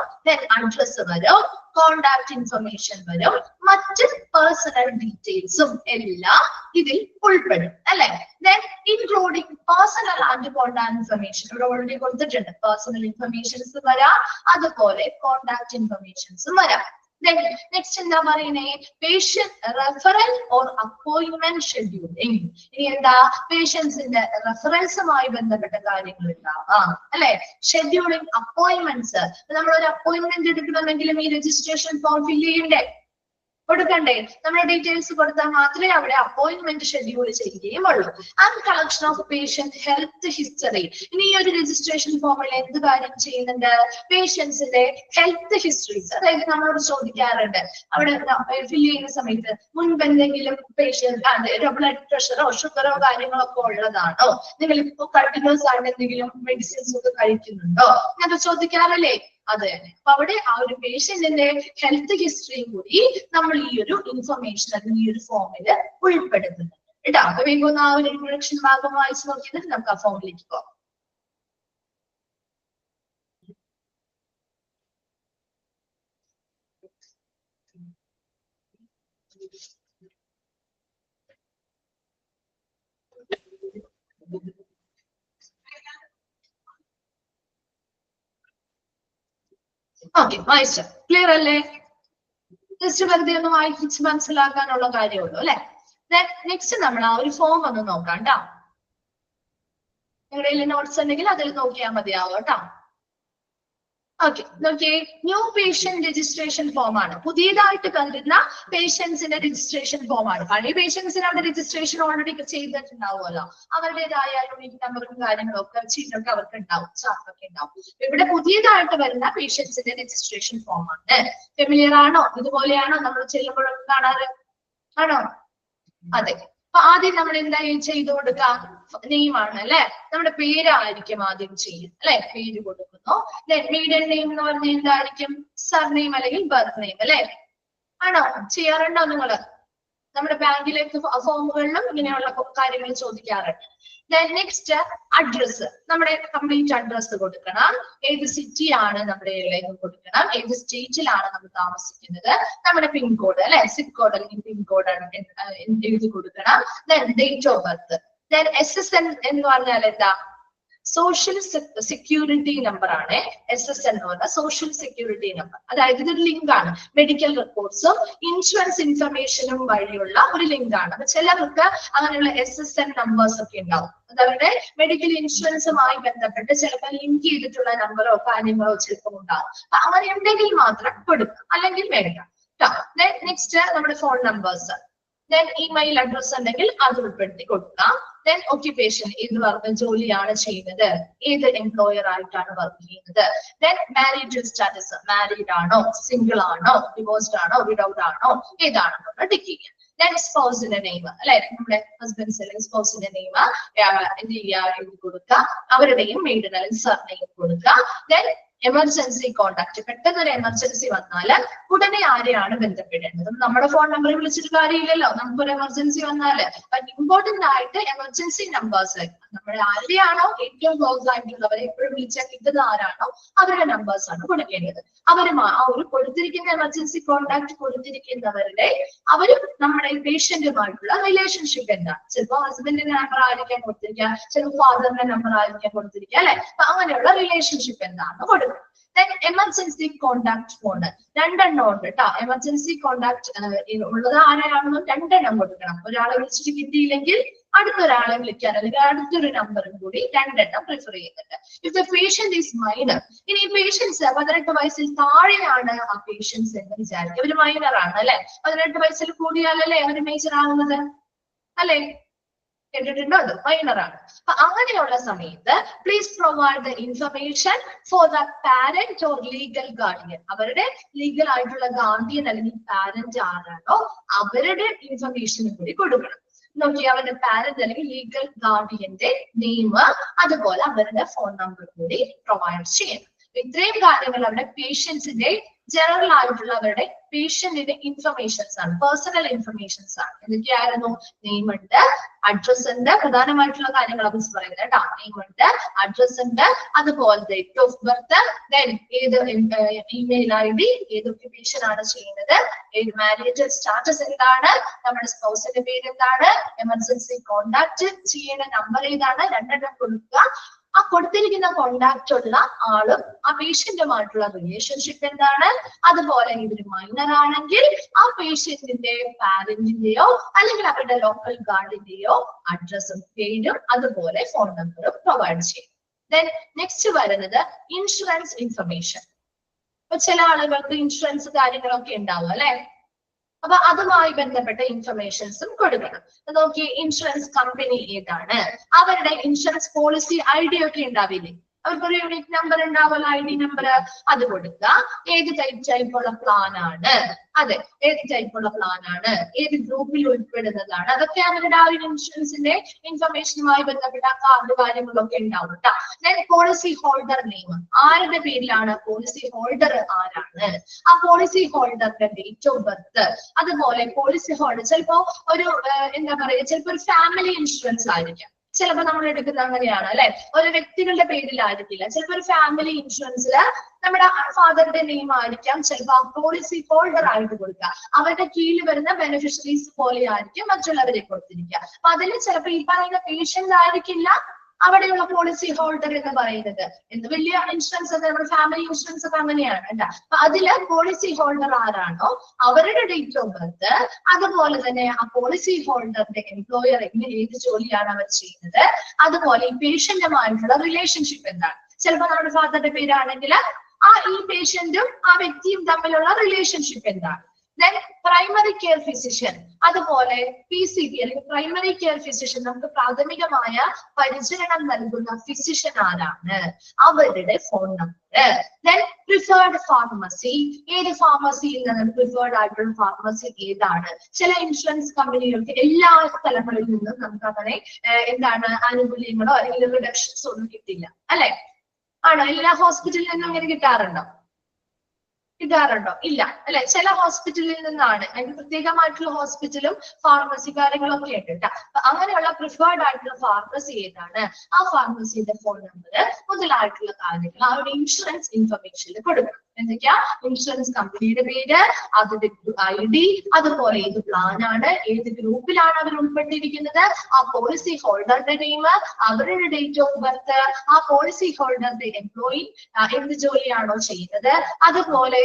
അഡ്രസ് വരും, കോണ്ടാക്ട് ഇൻഫർമേഷൻ വരും, മറ്റ് പേഴ്സണൽ ഡീറ്റെയിൽസും എല്ലാം ഇതിൽ ഉൾപ്പെടും അല്ലെ. Then including personal and contact information ഇവിടെ ഓൾറെഡി കൊടുത്തിട്ടുണ്ട്. പേഴ്സണൽ ഇൻഫർമേഷൻസ് വരാം, അതുപോലെ കോണ്ടാക്ട് ഇൻഫർമേഷൻസും വരാം. നെക്സ്റ്റ് എന്താ പറയുന്നേ? Patient referral or appointment scheduling. ഇനി എന്താ? പേഷ്യൻസിന്റെ റെഫറൻസുമായി ബന്ധപ്പെട്ട കാര്യങ്ങൾ ഉണ്ടാവാം അല്ലെ. കൊടുക്കണ്ടേ? നമ്മുടെ ഡീറ്റെയിൽസ് കൊടുത്താൽ മാത്രമേ അവിടെ അപ്പോയിന്റ്മെന്റ് ഷെഡ്യൂൾ ചെയ്യുകയും ഉള്ളൂ. And collection of patient health history. ഇനി ഈ ഒരു രജിസ്ട്രേഷൻ ഫോമിൽ എന്ത് കാര്യം ചെയ്യുന്നുണ്ട്? പേഷ്യൻസിന്റെ ഹെൽത്ത് ഹിസ്റ്ററീസ്, അതായത് നമ്മളോട് ചോദിക്കാറുണ്ട് അവിടെ ഫില്ല് ചെയ്യുന്ന സമയത്ത് മുൻപ് എന്തെങ്കിലും പേഷ്യന്റ് ബ്ലഡ് പ്രഷറോ ഷുഗറോ കാര്യങ്ങളൊക്കെ ഉള്ളതാണോ, നിങ്ങൾ ഇപ്പോൾ കണ്ടിന്യൂസ് ആയിട്ട് എന്തെങ്കിലും മെഡിസിൻസ് ഒക്കെ കഴിക്കുന്നുണ്ടോ, അങ്ങനത്തെ ചോദിക്കാറല്ലേ? അതെ. അപ്പൊ അവിടെ ആ ഒരു പേഷ്യന്റിന്റെ ഹെൽത്ത് ഹിസ്റ്ററിയും കൂടി നമ്മൾ ഈ ഒരു ഇൻഫർമേഷൻ അല്ലെങ്കിൽ ഈ ഒരു ഫോമിൽ ഉൾപ്പെടുത്തുന്നുണ്ട് കേട്ടോ. അപ്പൊ വേഗം ആ ഒരു ഇൻട്രൊഡക്ഷൻ ഭാഗം വായിച്ചു നോക്കിയിട്ട് നമുക്ക് ആ ഫോമിലേക്ക് പോകാം. ഓക്കെ, വായിച്ചു. ക്ലിയർ അല്ലേ? ജസ്റ്റ് വെറുതെ ഒന്ന് വായിച്ച് മനസ്സിലാക്കാനുള്ള കാര്യമുള്ളൂ അല്ലെ? നെക്സ്റ്റ് നമ്മൾ ആ ഒരു ഫോം ഒന്ന് നോക്കാം കേട്ടോ. നിങ്ങളുടെ നോട്ട്സ് ഉണ്ടെങ്കിൽ അതിൽ നോക്കിയാൽ മതിയാവും കേട്ടോ. ഓക്കെ, നോക്കിയേ, ന്യൂ പേഷ്യന്റ് രജിസ്ട്രേഷൻ ഫോം ആണ്. പുതിയതായിട്ട് വരുന്ന പേഷ്യൻസിന്റെ രജിസ്ട്രേഷൻ ഫോം ആണ്. പഴയ പേഷ്യൻസിന് അവിടെ രജിസ്ട്രേഷൻ ഓൾറെഡി ചെയ്തിട്ടുണ്ടാവുമല്ലോ, അവരുടേതായ യൂണിക് നമ്പറും കാര്യങ്ങളും ഒക്കെ ചെയ്തിട്ട് അവർക്ക് ഉണ്ടാവും, ചാർട്ടൊക്കെ ഉണ്ടാവും. ഇവിടെ പുതിയതായിട്ട് വരുന്ന പേഷ്യൻസിന്റെ രജിസ്ട്രേഷൻ ഫോം ആണ്. ഫെമിലിയർ ആണോ? ഇതുപോലെയാണോ നമ്മൾ ചെല്ലുമ്പോഴൊക്കെ കാണാറ്? ആണോ? അതെ. അപ്പൊ ആദ്യം നമ്മൾ എന്താ ചെയ്തു കൊടുക്കാം? നെയിം ആണ് അല്ലെ, നമ്മുടെ പേരായിരിക്കും ആദ്യം ചെയ്യും അല്ലെ, പേര് കൊടുക്കുന്നു. മീഡിയൻ നെയിം എന്ന് പറഞ്ഞാൽ എന്തായിരിക്കും? സർനെയിം അല്ലെങ്കിൽ ബർത്ത് നെയിം അല്ലെ? ആണോ? ചെയ്യാറുണ്ടോ നിങ്ങള്? നമ്മുടെ ബാങ്കിലേക്ക് ഫോമുകളിലും ഇങ്ങനെയുള്ള കാര്യങ്ങൾ ചോദിക്കാറുണ്ട്. നെക്സ്റ്റ് അഡ്രസ്, നമ്മുടെ കംപ്ലീറ്റ് അഡ്രസ് കൊടുക്കണം. ഏത് സിറ്റി ആണ് നമ്മുടെ കൊടുക്കണം, ഏത് സ്റ്റേറ്റിലാണ് നമ്മൾ താമസിക്കുന്നത്, നമ്മുടെ പിൻകോഡ് അല്ലെ, സിപ്പ് കോഡ് അല്ലെങ്കിൽ പിൻകോഡ് എഴുതി കൊടുക്കണം. Date of birth. SSN എന്ന് പറഞ്ഞാൽ എന്താ? സോഷ്യൽ സെക്യൂരിറ്റി നമ്പർ ആണ്. SSN എന്ന് പറഞ്ഞാൽ സോഷ്യൽ സെക്യൂരിറ്റി നമ്പർ. അതായത് ഇതൊരു ലിങ്ക് ആണ്, മെഡിക്കൽ റിപ്പോർട്ട്സും ഇൻഷുറൻസ് ഇൻഫർമേഷനും വഴിയുള്ള ഒരു ലിങ്ക് ആണ്. അപ്പൊ ചിലർക്ക് അങ്ങനെയുള്ള SSN നമ്പേഴ്സ് ഒക്കെ ഉണ്ടാവും. അത് അവരുടെ മെഡിക്കൽ ഇൻഷുറൻസുമായി ബന്ധപ്പെട്ട് ചിലപ്പോൾ ലിങ്ക് ചെയ്തിട്ടുള്ള നമ്പറോ കാര്യങ്ങളോ ചിലപ്പോൾ ഉണ്ടാവും. അപ്പൊ അങ്ങനെ ഉണ്ടെങ്കിൽ മാത്രം കൊടുക്കാം, അല്ലെങ്കിൽ വേണ്ട. നെക്സ്റ്റ് നമ്മുടെ ഫോൺ നമ്പേഴ്സ്. ഇമെയിൽ അഡ്രസ് ഉണ്ടെങ്കിൽ അത് ഉൾപ്പെടുത്തി കൊടുക്കാം. ഓക്യുപ്പേഷൻ, ഏത് ജോലിയാണ് ചെയ്യുന്നത്, ഏത് എംപ്ലോയർ ആയിട്ടാണ് വർക്ക് ചെയ്യുന്നത്. മാരിറ്റൽ സ്റ്റാറ്റസ്, മാരീഡ് ആണോ, സിംഗിൾ ആണോ, ഡിവോഴ്സ്ഡ് ആണോ, വിഡൌട്ട് ആണോ, ഏതാണെന്നുള്ള ടിക്ക് ചെയ്യാം. സ്പൗസിന്റെ നെയിം അല്ലെ, നമ്മുടെ ഹസ്ബൻഡ്സ് അല്ലെങ്കിൽ സ്പൗസിന്റെ നെയിം എന്ത് ചെയ്യുക, എഴുതി കൊടുക്കുക. അവരുടെയും മെയ്ഡൻ അല്ലെങ്കിൽ സർനെയിം കൊടുക്കുക. എമർജൻസി കോണ്ടാക്ട്, പെട്ടെന്ന് ഒരു എമർജൻസി വന്നാൽ ഉടനെ ആരെയാണ് ബന്ധപ്പെടേണ്ടത്? നമ്മുടെ ഫോൺ നമ്പറിൽ വിളിച്ചിട്ട് കാര്യമില്ലല്ലോ, നമുക്കൊരു എമർജൻസി വന്നാല്. ഇമ്പോർട്ടന്റ് ആയിട്ട് എമർജൻസി നമ്പേഴ്സ്, നമ്മുടെ ആരുടെയാണോ ഏറ്റവും ക്ലോസ് ആയിട്ടുള്ളവരെ എപ്പോഴും വിളിച്ചാൽ കിട്ടുന്ന ആരാണോ അവരുടെ നമ്പേഴ്സ് ആണ് കൊടുക്കേണ്ടത്. ആ ഒരു കൊടുത്തിരിക്കുന്ന എമർജൻസി കോണ്ടാക്ട് കൊടുത്തിരിക്കുന്നവരുടെ അവരും നമ്മുടെ പേഷ്യന്റുമായിട്ടുള്ള റിലേഷൻഷിപ്പ് എന്താണ്? ചിലപ്പോൾ ഹസ്ബൻഡിന്റെ നമ്പർ ആയിരിക്കാൻ കൊടുത്തിരിക്കുക, ചിലപ്പോൾ ഫാദറിന്റെ നമ്പർ ആയിരിക്കാൻ കൊടുത്തിരിക്കുക അല്ലെ. അപ്പൊ അങ്ങനെയുള്ള റിലേഷൻഷിപ്പ് എന്താണെന്ന് കൊടുക്കും. എമർജൻസി കോണ്ടാക്ട് ഫോൺ രണ്ടെണ്ണം ഉണ്ട് കേട്ടോ. എമർജൻസി കോണ്ടാക്ട് ഉള്ളത് ആരാണെന്നും രണ്ടെണ്ണം കൊടുക്കണം. ഒരാളെ വിളിച്ചിട്ട് കിട്ടിയില്ലെങ്കിൽ അടുത്തൊരാളെ വിളിക്കാൻ അല്ലെങ്കിൽ അടുത്തൊരു നമ്പറും കൂടി രണ്ടെണ്ണം പ്രിഫർ ചെയ്യുന്നുണ്ട്. If the patient is minor, ഇനി ഈ പേഷ്യൻസ് 18 വയസ്സിൽ താഴെയാണ് ആ പേഷ്യൻസ് എന്ന് വിചാരിക്കും, അവര് മൈനർ ആണ് അല്ലെ. 18 വയസ്സിൽ കൂടിയാലല്ലേ അവര് മേജർ ആകുന്നത് അല്ലെ? കേട്ടിട്ടുണ്ടോ? അത് മൈനർ ആണ്. അപ്പൊ അങ്ങനെയുള്ള സമയത്ത് please provide the information for the parent or legal guardian. അവരുടെ ലീഗൽ ആയിട്ടുള്ള ഗാർഡിയൻ അല്ലെങ്കിൽ പാരന്റ് ആരാണോ അവരുടെ ഇൻഫർമേഷൻ കൂടി കൊടുക്കണം. നോക്കി, അവരുടെ പാരന്റ് അല്ലെങ്കിൽ ലീഗൽ ഗാർഡിയന്റെ നെയിം, അതുപോലെ അവരുടെ ഫോൺ നമ്പർ കൂടി പ്രൊവൈഡ് ചെയ്യണം. ഇത്രയും കാര്യങ്ങൾ അവിടെ പേഷ്യൻസിന്റെ ജനറൽ ആയിട്ടുള്ള അവരുടെ പേഷ്യന്റിന്റെ ഇൻഫർമേഷൻസ് ആണ്, പേഴ്സണൽ ഇൻഫർമേഷൻസ് ആണ്. എന്തൊക്കെയായിരുന്നു? നെയിം ഉണ്ട്, അഡ്രസ് ഉണ്ട്, പ്രധാനമായിട്ടുള്ള കാര്യങ്ങൾ അവർ പറയുന്നത് കേട്ടോ. നെയിം ഉണ്ട്, അഡ്രസ് ഉണ്ട്, അതുപോലെ ഡേറ്റ് ഓഫ് ബർത്ത്, ഏത് ഇമെയിൽ ID, ഏത് ഒക്യുപ്പേഷൻ ആണ് ചെയ്യുന്നത്, ഏത് മാരിറ്റൽ സ്റ്റാറ്റസ് എന്താണ്, നമ്മുടെ സ്പൗസിന്റെ പേര് എന്താണ്, എമർജൻസി കോണ്ടാക്ട് ചെയ്യേണ്ട നമ്പർ ഏതാണ്, രണ്ടെണ്ണം കൊടുക്കുക. ആ കൊടുത്തിരിക്കുന്ന കോണ്ടാക്ട് ഉള്ള ആളും ആ പേഷ്യന്റുമായിട്ടുള്ള റിലേഷൻഷിപ്പ് എന്താണ്, അതുപോലെ ഇവര് മൈനർ ആണെങ്കിൽ ആ പേഷ്യന്റിന്റെ പാരന്റിന്റെയോ അല്ലെങ്കിൽ അവരുടെ ലോക്കൽ ഗാർഡിന്റെയോ അഡ്രസ്സും പേരും അതുപോലെ ഫോൺ നമ്പറും പ്രൊവൈഡ് ചെയ്യും. നെക്സ്റ്റ് വരുന്നത് ഇൻഷുറൻസ് ഇൻഫർമേഷൻ. ഇപ്പൊ ചില ആളുകൾക്ക് ഇൻഷുറൻസ് കാര്യങ്ങളൊക്കെ ഉണ്ടാവും അല്ലെ. അപ്പൊ അതുമായി ബന്ധപ്പെട്ട ഇൻഫർമേഷൻസും കൊടുക്കണം. നോക്കി, ഇൻഷുറൻസ് കമ്പനി ഏതാണ്, അവരുടെ ഇൻഷുറൻസ് പോളിസി ഐഡി ഒക്കെ ഉണ്ടാവില്ലേ, അവർക്കൊരു യൂണിറ്റ് നമ്പർ ഉണ്ടാവുമല്ലോ, ID നമ്പർ, അത് കൊടുക്കുക. ഏത് ടൈപ്പുള്ള പ്ലാൻ ആണ്, അതെ ഏത് ടൈപ്പുള്ള പ്ലാൻ ആണ്, ഏത് ഗ്രൂപ്പിൽ ഉൾപ്പെടുന്നതാണ്, അതൊക്കെ അവരുടെ ആ ഒരു ഇൻഷുറൻസിന്റെ ഇൻഫർമേഷനുമായി ബന്ധപ്പെട്ട കാർഡ് കാര്യങ്ങളൊക്കെ ഉണ്ടാവും കേട്ടോ. ദെൻ പോളിസി ഹോൾഡർ നെയിം, ആരുടെ പേരിലാണ് പോളിസി ഹോൾഡർ ആരാണ്, ആ പോളിസി ഹോൾഡറിന്റെ ഡേറ്റ് ഓഫ് ബർത്ത്, അതുപോലെ പോളിസി ഹോൾഡർ ചിലപ്പോ ഒരു എന്താ പറയുക, ചിലപ്പോ ഒരു ഫാമിലി ഇൻഷുറൻസ് ആയിരിക്കാം, ചിലപ്പോ നമ്മൾ എടുക്കുന്നത് അങ്ങനെയാണ് അല്ലെ, ഒരു വ്യക്തികളുടെ പേരിലായിരിക്കില്ല, ചിലപ്പോ ഒരു ഫാമിലി ഇൻഷുറൻസില് നമ്മുടെ ഫാദറിന്റെ നെയിം ആയിരിക്കാം, ചിലപ്പോൾ ആ പോളിസി ഹോൾഡർ ആയിട്ട് കൊടുക്കുക, അവരുടെ കീഴിൽ വരുന്ന ബെനിഫിഷ്യറീസ് പോലെ ആയിരിക്കും മറ്റുള്ളവരെ കൊടുത്തിരിക്കുക. അപ്പൊ അതിൽ ചിലപ്പോൾ ഈ പറയുന്ന പേഷ്യന്റ് ആയിരിക്കില്ല അവിടെയുള്ള പോളിസി ഹോൾഡർ എന്ന് പറയുന്നത്. എന്ത് വലിയ ഇൻഷുറൻസ് ഒക്കെ നമ്മുടെ ഫാമിലി ഇൻഷുറൻസ് ഒക്കെ അങ്ങനെയാണ് കേട്ടോ. അപ്പൊ അതില് പോളിസി ഹോൾഡർ ആരാണോ അവരുടെ ഡേറ്റ് ഓഫ് ബർത്ത്, അതുപോലെ തന്നെ ആ പോളിസി ഹോൾഡറിന്റെ എംപ്ലോയർ ഏത് ജോലിയാണ് അവർ ചെയ്യുന്നത്, അതുപോലെ ഈ പേഷ്യന്റുമായിട്ടുള്ള റിലേഷൻഷിപ്പ് എന്താണ്. ചിലപ്പോൾ നമ്മുടെ ഫാദറിന്റെ പേരാണെങ്കിൽ ഈ പേഷ്യന്റും ആ വ്യക്തിയും തമ്മിലുള്ള റിലേഷൻഷിപ്പ് എന്താണ്. ദെൻ പ്രൈമറി കെയർ ഫിസിഷ്യൻ, അതുപോലെ PCP അല്ലെങ്കിൽ പ്രൈമറി കെയർ ഫിസിഷ്യൻ, നമുക്ക് പ്രാഥമികമായ പരിചരണം നൽകുന്ന ഫിസിഷ്യൻ ആരാണ്, അവരുടെ phone number. Then preferred pharmacy, ഏത് ഫാർമസിയിൽ നിന്നും പ്രിഫേർഡ് ആയിട്ടുള്ള ഫാർമസി ഏതാണ്. ചില ഇൻഷുറൻസ് കമ്പനികൾക്ക് എല്ലാ സ്ഥലങ്ങളിൽ നിന്നും നമുക്ക് അങ്ങനെ എന്താണ് ആനുകൂല്യങ്ങളോ അല്ലെങ്കിൽ റിഡക്ഷൻസോ ഒന്നും കിട്ടില്ല അല്ലെ, ആണോ? എല്ലാ ഹോസ്പിറ്റലിൽ നിന്നും അങ്ങനെ കിട്ടാറുണ്ടോ? ഇല്ല അല്ലെ, ചില ഹോസ്പിറ്റലിൽ നിന്നാണ്, അതിന് പ്രത്യേകമായിട്ടുള്ള ഹോസ്പിറ്റലും ഫാർമസി കാര്യങ്ങളും ഒക്കെ ഉണ്ട് കേട്ടോ. അപ്പൊ അങ്ങനെയുള്ള പ്രിഫേർഡ് ആയിട്ടുള്ള ഫാർമസി ഏതാണ്, ആ ഫാർമസിയുടെ ഫോൺ നമ്പർ മുതലായിട്ടുള്ള കാര്യങ്ങൾ ആ ഒരു ഇൻഷുറൻസ് ഇൻഫർമേഷനിൽ കൊടുക്കണം. എന്തൊക്കെയാ? ഇൻഷുറൻസ് കമ്പനിയുടെ പേര്, അതിന്റെ ID, അതുപോലെ ഏത് പ്ലാൻ ആണ്, ഏത് ഗ്രൂപ്പിലാണ് അവർ ഉൾപ്പെട്ടിരിക്കുന്നത്, ആ പോളിസി ഹോൾഡറുടെ നെയിം, അവരുടെ ഡേറ്റ് ഓഫ് ബർത്ത്, ആ പോളിസി ഹോൾഡറുടെ എംപ്ലോയി എന്ത് ജോലിയാണോ ചെയ്യുന്നത്, അതുപോലെ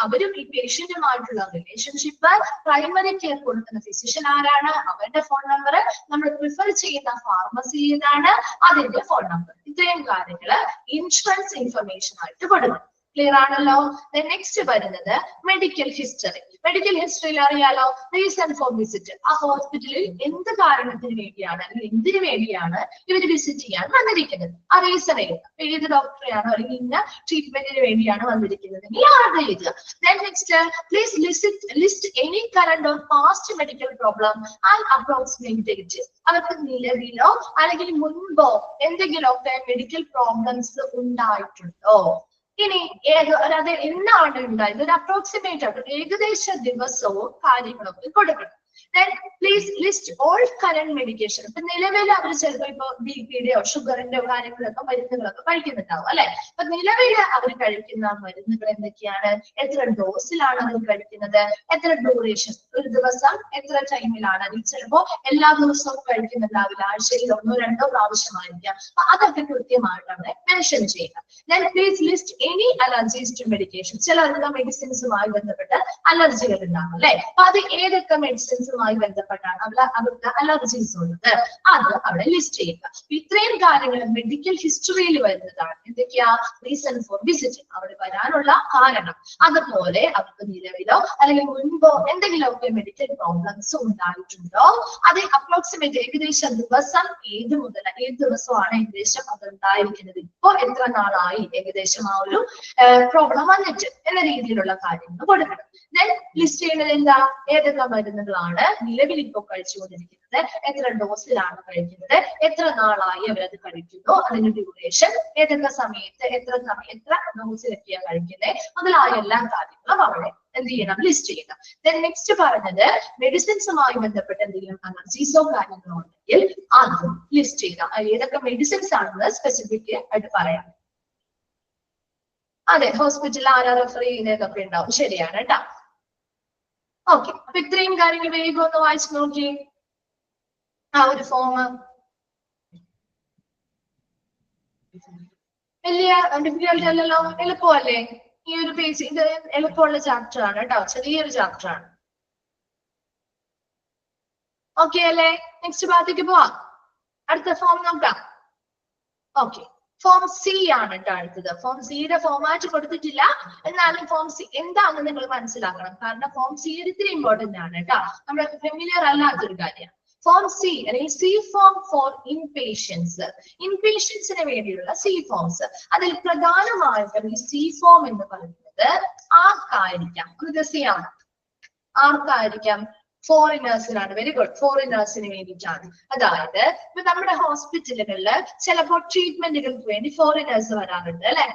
അവരും ഈ പേഷ്യന്റുമായിട്ടുള്ള റിലേഷൻഷിപ്പ്, പ്രൈമറി കെയർ കൊടുക്കുന്ന ഫിസിഷ്യൻ ആരാണ്, അവരുടെ ഫോൺ നമ്പർ, നമ്മൾ പ്രിഫർ ചെയ്യുന്ന ഫാർമസി ഏതാണ്, അതിന്റെ ഫോൺ നമ്പർ. ഇത്രയും കാര്യങ്ങള് ഇൻഷുറൻസ് ഇൻഫർമേഷൻ ആയിട്ട് കൊടുക്കണം. ക്ലിയർ ആണല്ലോ. നെക്സ്റ്റ് വരുന്നത് മെഡിക്കൽ ഹിസ്റ്ററി. മെഡിക്കൽ ഹിസ്റ്ററിയിൽ അറിയാലോ റീസൺ ഫോർ വിസിറ്റ്, ആ ഹോസ്പിറ്റലിൽ എന്ത് കാരണത്തിന് വേണ്ടിയാണ് അല്ലെങ്കിൽ എന്തിനു വേണ്ടിയാണ് ഇവർ വിസിറ്റ് ചെയ്യാൻ വന്നിരിക്കുന്നത്, ആ റീസൺ എഴുതുക. ഏത് ഡോക്ടറെയാണോ അല്ലെങ്കിൽ ഇന്ന ട്രീറ്റ്മെന്റിന് വേണ്ടിയാണ് വന്നിരിക്കുന്നത് ഈ ആരുടെ എഴുതുക. Next please list any current or past medical problem and approximate date. അവർക്ക് നിലവിലോ അല്ലെങ്കിൽ മുൻപോ എന്തെങ്കിലുമൊക്കെ മെഡിക്കൽ പ്രോബ്ലംസ് ഉണ്ടായിട്ടുണ്ടോ. ഇനി അത് എന്നാണ് ഉണ്ടായത്, ഒരു അപ്രോക്സിമേറ്റ് ആയിട്ട് ഏകദേശ ദിവസവും കാര്യങ്ങളൊക്കെ കൊടുക്കണം. Please list all current medication. ഇപ്പൊ നിലവിൽ അവർ ചിലപ്പോൾ ഇപ്പൊ BP-യുടെയോ ഷുഗറിന്റെയോ കാര്യങ്ങളൊക്കെ മരുന്നുകളൊക്കെ കഴിക്കുന്നുണ്ടാവും അല്ലെ. അപ്പൊ നിലവിൽ അവർ കഴിക്കുന്ന മരുന്നുകൾ എന്തൊക്കെയാണ്, എത്ര ഡോസിലാണ് അവർ കഴിക്കുന്നത്, എത്ര ഡ്യൂറേഷൻ, ഒരു ദിവസം എത്ര ടൈമിലാണ്, അതിൽ ചിലപ്പോ എല്ലാ ദിവസവും കഴിക്കുന്നുണ്ടാവില്ല, ആഴ്ചയിൽ 1-2 പ്രാവശ്യമായിരിക്കാം. അപ്പൊ അതൊക്കെ കൃത്യമായിട്ട് അവിടെ മെൻഷൻ ചെയ്യുക. Please list any allergies to medication. ചിലർക്ക് മെഡിസിൻസുമായി ബന്ധപ്പെട്ട് അലർജികൾ ഉണ്ടാകും അല്ലെ. അപ്പൊ അത് ഏതൊക്കെ മെഡിസിൻസുമായി ബന്ധപ്പെട്ടാണ് അവർക്ക് അലർജീസ് ഉള്ളത്, അത് അവിടെ ലിസ്റ്റ് ചെയ്യുക. ഇത്രയും കാര്യങ്ങൾ മെഡിക്കൽ ഹിസ്റ്ററിയിൽ വരുന്നതാണ്. എന്തൊക്കെയാ? റീസൺ ഫോർ വിസിറ്റ്, അവിടെ വരാനുള്ള കാരണം, അതുപോലെ അവർക്ക് നിലവിലോ അല്ലെങ്കിൽ മുൻപോ എന്തെങ്കിലുമൊക്കെ മെഡിക്കൽ പ്രോബ്ലംസ് ഉണ്ടായിട്ടുണ്ടോ, അത് അപ്രോക്സിമേറ്റ് ഏകദേശ ദിവസം ഏത് ദിവസമാണ് ഏകദേശം അത് ഉണ്ടായിരിക്കുന്നത്, ഇപ്പോ എത്ര നാളായി ഏകദേശം ആ ഒരു പ്രോബ്ലം വന്നിട്ട് എന്ന രീതിയിലുള്ള കാര്യങ്ങൾ കൊടുക്കണം. ലിസ്റ്റ് ചെയ്യുന്നത് എന്താ, ഏതൊക്കെ മരുന്നുകളാണ് നിലവിൽ ഇപ്പോൾ കഴിച്ചുകൊണ്ടിരിക്കുന്നത്, എത്ര ഡോസിലാണ് കഴിക്കുന്നത്, എത്ര നാളായി അവരത് കഴിക്കുന്നു, അതിന്റെ ഡ്യൂറേഷൻ, ഏതൊക്കെ സമയത്ത് എത്ര ഡോസിലൊക്കെയാണ് കഴിക്കുന്നത് മുതലായ എല്ലാ കാര്യങ്ങളും അവിടെ എന്ത് ചെയ്യണം, ലിസ്റ്റ് ചെയ്യുക. നെക്സ്റ്റ് പറഞ്ഞത് മെഡിസിൻസുമായി ബന്ധപ്പെട്ട് എന്തെങ്കിലും അലർജീസോ കാര്യങ്ങളോ ഉണ്ടെങ്കിൽ അതും ലിസ്റ്റ് ചെയ്യുക. ഏതൊക്കെ മെഡിസിൻസ് ആണെന്ന് സ്പെസിഫിക് ആയിട്ട് പറയാം. അതെ, ഹോസ്പിറ്റലിൽ ആരാ റെഫർ ചെയ്യുന്നതൊക്കെ ഉണ്ടാവും, ശരിയാണ് കേട്ടോ. ഓക്കെ, അപ്പൊ ഇത്രയും കാര്യങ്ങൾ വേഗം ഒന്ന് വായിച്ചു നോക്കി. ആ ഒരു ഫോം വലിയ ഡിഫിക്കൽട്ടി അല്ലല്ലോ, എളുപ്പമല്ലേ? ഈ ഒരു പേജ് ഇത് എളുപ്പമുള്ള ചാപ്റ്റർ ആണ് കേട്ടോ, ചെറിയൊരു ചാപ്റ്റർ ആണ്. ഓക്കെ അല്ലേ? നെക്സ്റ്റ് ഭാഗത്തേക്ക് പോവാം, അടുത്ത ഫോം നോക്കാം. ഓക്കെ, ഫോം സി ആണ് കേട്ടോ അടുത്തത്. ഫോം സിയുടെ ഫോമാറ്റ് കൊടുത്തിട്ടില്ല, എന്നാലും ഫോം സി എന്താണെന്ന് നിങ്ങൾ മനസ്സിലാക്കണം. കാരണം ഫോം സി ഇത്തിരി ഇമ്പോർട്ടന്റ് ആണ് കേട്ടോ, നമ്മുടെ ഫെമിലിയർ അല്ലാത്തൊരു കാര്യമാണ്. ഫോം സി അല്ലെങ്കിൽ സി ഫോം ഫോർ ഇൻപേഷ്യൻസ്, ഇൻപേഷ്യൻസിന് വേണ്ടിയുള്ള സി ഫോംസ്. അതിൽ പ്രധാനമായിട്ടും ഈ സി ഫോം എന്ന് പറയുന്നത് ആർക്കായിരിക്കാം? ഒന്ന് ഗസ് ചെയ്യാം, ആർക്കായിരിക്കാം? ഫോറിനേഴ്സിനാണ്. വെരി ഗുഡ്, ഫോറിനേഴ്സിന് വേണ്ടിയിട്ടാണ്. അതായത് ഇപ്പൊ നമ്മുടെ ഹോസ്പിറ്റലുകളിൽ ചിലപ്പോൾ ട്രീറ്റ്മെന്റുകൾക്ക് വേണ്ടി ഫോറിനേഴ്സ് വരാറുണ്ട് അല്ലെ,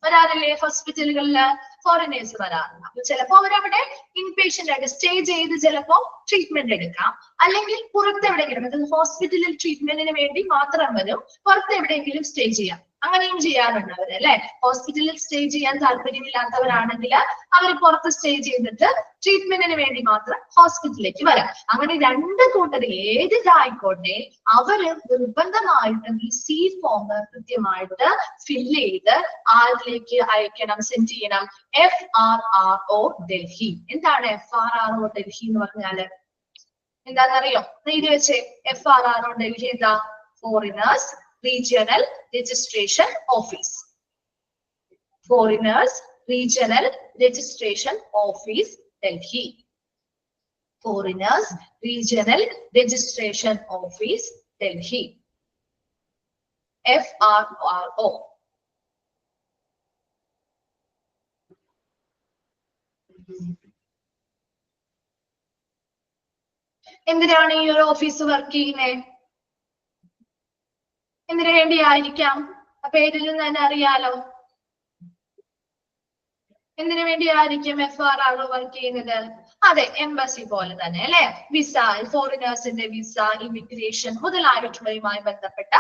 വരാറില്ലേ? ഹോസ്പിറ്റലുകളിൽ ഫോറിനേഴ്സ് വരാറുണ്ട്. അപ്പൊ ചിലപ്പോ അവരവിടെ ഇൻപേഷ്യന്റ് ആയിട്ട് സ്റ്റേ ചെയ്ത് ചിലപ്പോ ട്രീറ്റ്മെന്റ് എടുക്കാം, അല്ലെങ്കിൽ പുറത്തെവിടെയെങ്കിലും, അതായത് ഹോസ്പിറ്റലിൽ ട്രീറ്റ്മെന്റിന് വേണ്ടി മാത്രം വരും, പുറത്തെവിടെയെങ്കിലും സ്റ്റേ ചെയ്യാം. അങ്ങനെയും ചെയ്യാറുണ്ട് അവര് അല്ലെ. ഹോസ്പിറ്റലിൽ സ്റ്റേ ചെയ്യാൻ താല്പര്യമില്ലാത്തവരാണെങ്കിൽ അവർ പുറത്ത് സ്റ്റേ ചെയ്തിട്ട് ട്രീറ്റ്മെന്റിന് വേണ്ടി മാത്രം ഹോസ്പിറ്റലിലേക്ക് വരാം. അങ്ങനെ രണ്ട് കൂട്ടർ ഏതിതായിക്കോട്ടെ അവര് നിർബന്ധമായിട്ടും ഈ സി ഫോം കൃത്യമായിട്ട് ഫില്ല് ചെയ്ത് ആരിലേക്ക് അയക്കണം, സെൻഡ് ചെയ്യണം? FRRO ഡൽഹി. എന്താണ് FRRO ഡൽഹി എന്ന് പറഞ്ഞാല്? എന്താണെന്നറിയോ? എഴുതി വെച്ചേ. FRRO ഡൽഹി എന്താ? Foreigners Regional Registration Office. Foreigners Regional Registration Office, Delhi. Foreigners Regional Registration Office, Delhi. FRRO. എന്തിനാണ് ഈ ഒരു ഓഫീസ് വർക്ക് ചെയ്യുന്നത്? എന്തിനു വേണ്ടിയായിരിക്കാം? ആ പേരിൽ നിന്ന് തന്നെ അറിയാലോ. എന്തിനു വേണ്ടിയായിരിക്കും FRRO വർക്ക് ചെയ്യുന്നത്? അതെ, എംബസി പോലെ തന്നെ അല്ലെ. വിസ, ഫോറിനേഴ്സിന്റെ വിസ, ഇമിഗ്രേഷൻ മുതലായിട്ടുള്ളതുമായി ബന്ധപ്പെട്ട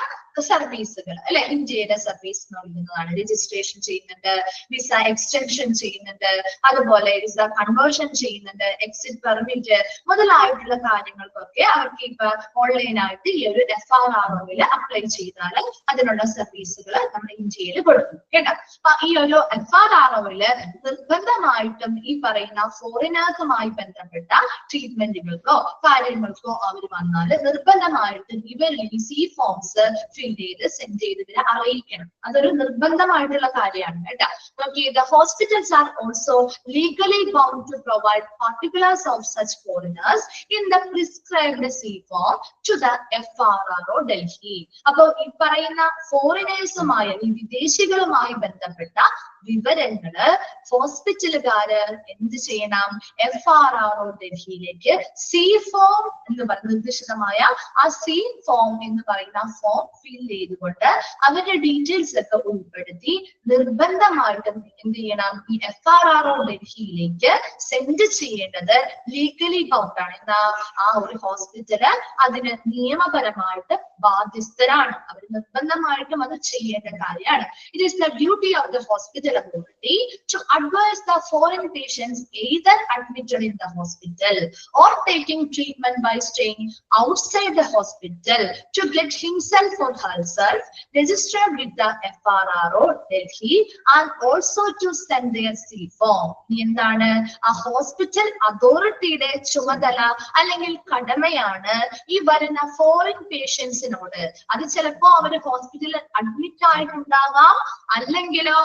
സർവീസുകൾ അല്ലെ, ഇന്ത്യയുടെ സർവീസ് നൽകുന്നതാണ്. രജിസ്ട്രേഷൻ ചെയ്യുന്നുണ്ട്, വിസ എക്സ്റ്റൻഷൻ ചെയ്യുന്നുണ്ട്, അതുപോലെ വിസ കൺവേർഷൻ ചെയ്യുന്നുണ്ട്, എക്സിറ്റ് പെർമിറ്റ് മുതലായിട്ടുള്ള കാര്യങ്ങൾക്കൊക്കെ അവർക്ക് ഇപ്പൊ ഓൺലൈനായിട്ട് ഈ ഒരു FRROയിൽ അപ്ലൈ ചെയ്താൽ അതിനുള്ള സർവീസുകൾ നമ്മുടെ ഇന്ത്യയിൽ കൊടുക്കും കേട്ടോ. അപ്പൊ ഈ ഒരു FRROയില് നിർബന്ധമായിട്ടും ഈ പറയുന്ന ഫോറിനേഴ്സുമായി ബന്ധപ്പെട്ട ട്രീറ്റ്മെന്റുകൾക്കോ കാര്യങ്ങൾക്കോ അവർ വന്നാൽ നിർബന്ധമായിട്ടും ഇവർ ഈ സി ഫോംസ് ഫിൽ ചെയ്ത് സെൻഡ് ചെയ്ത് ഇവരെ അറിയിക്കണം. അതൊരു നിർബന്ധമായിട്ടുള്ള കാര്യമാണ് കേട്ടോ. നോക്കിയേ, the hospitals are also legally bound to provide particulars of such foreigners in the prescribed C form to the FRRO Delhi. അപ്പൊ ഈ പറയുന്ന ഫോറിനേഴ്സുമായ ഈ വിദേശികളുമായി ബന്ധപ്പെട്ട വിവരങ്ങള് ഹോസ്പിറ്റലുകാര് എന്ത് ചെയ്യണം? FRRO ഡൽഹിയിലേക്ക് സി ഫോം എന്ന് പറയുന്ന നിർദ്ദിഷ്ടമായ ആ സി ഫോം എന്ന് പറയുന്ന ഫോം ഫിൽ ചെയ്തുകൊണ്ട് അവരുടെ ഡീറ്റെയിൽസ് ഒക്കെ ഉൾപ്പെടുത്തി നിർബന്ധമായിട്ടും എന്ത് ചെയ്യണം? ഈ FRRO ഡൽഹിയിലേക്ക് സെൻഡ് ചെയ്യേണ്ടത് ലീഗലി ബൗണ്ട് ആണ്. എന്നാ ആ ഒരു ഹോസ്പിറ്റല് അതിന് നിയമപരമായിട്ട് ബാധ്യസ്ഥരാണ്. അവർ നിർബന്ധമായിട്ടും അത് ചെയ്യേണ്ട കാര്യമാണ്. It is the duty of the hospital authority to advise the foreign patients either admitted in the hospital or taking treatment by staying outside the hospital to get himself or herself registered with the FRRO Delhi and also to send their C form. എന്താണ്? ആ hospital അതോറിറ്റിയുടെ ചുമതല അല്ലെങ്കിൽ കടമയാണ് ഈ വരുന്ന foreign പേഷ്യൻസിനോട്. അത് ചിലപ്പോ അവര് ഹോസ്പിറ്റലിൽ അഡ്മിറ്റ് ആയിട്ടുണ്ടാകാം, അല്ലെങ്കിലോ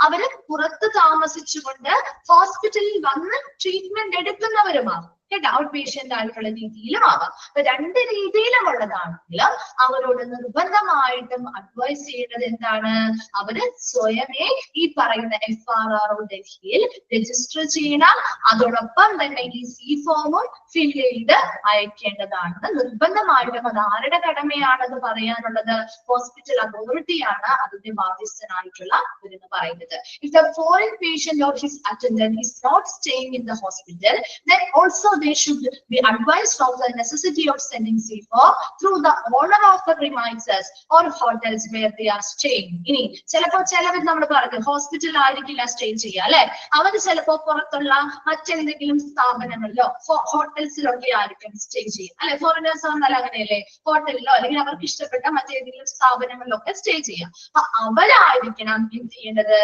അവര് പുറത്ത് താമസിച്ചുകൊണ്ട് ഹോസ്പിറ്റലിൽ വന്ന് ട്രീറ്റ്മെന്റ് എടുക്കുന്നവരുമാകും കേട്ടോ. ഔട്ട് പേഷ്യന്റ് ആയിട്ടുള്ള രീതിയിലും ആവാം. അപ്പൊ രണ്ട് രീതിയിലുമുള്ളതാണെങ്കിലും അവരോട് നിർബന്ധമായിട്ടും അഡ്വൈസ് ചെയ്യേണ്ടത് എന്താണ്? അവര് സ്വയമേ ഈ പറയുന്ന FRRO ഡൽഹിയിൽ രജിസ്റ്റർ ചെയ്യണം. അതോടൊപ്പം തന്നെ ഈ സി ഫോമും ഫിൽ ചെയ്ത് അയക്കേണ്ടതാണ് നിർബന്ധമായിട്ടും. അത് ആരുടെ കടമയാണെന്ന് പറയാനുള്ളത്? ഹോസ്പിറ്റൽ അതോറിറ്റിയാണ് അതിന്റെ ബാധ്യസ്ഥനായിട്ടുള്ള എന്ന് പറയുന്നത്. If the foreign patient or his attendant is not staying in the hospital, then also they should be advised of the necessity of sending C form through the owner of the premises or hotels where they are staying. ഇനി ചിലപ്പോ ചിലവർ നമ്മൾ പറഞ്ഞു hospital ആയിരിക്കില്ല stay ചെയ്യുക അല്ലെ, അവർ ചിലപ്പോ പുറത്തുള്ള മറ്റെന്തെങ്കിലും സ്ഥാപനങ്ങളിലോ ഹോട്ടൽസിലൊക്കെ ആയിരിക്കും സ്റ്റേ ചെയ്യുക അല്ലെ. ഫോറിനേഴ്സ് ആണെന്നാൽ അങ്ങനെയല്ലേ, ഹോട്ടലിലോ അല്ലെങ്കിൽ അവർക്ക് ഇഷ്ടപ്പെട്ട മറ്റേതെങ്കിലും സ്ഥാപനങ്ങളിലൊക്കെ സ്റ്റേ ചെയ്യാം. അപ്പൊ അവരായിരിക്കണം എന്ത് ചെയ്യേണ്ടത്?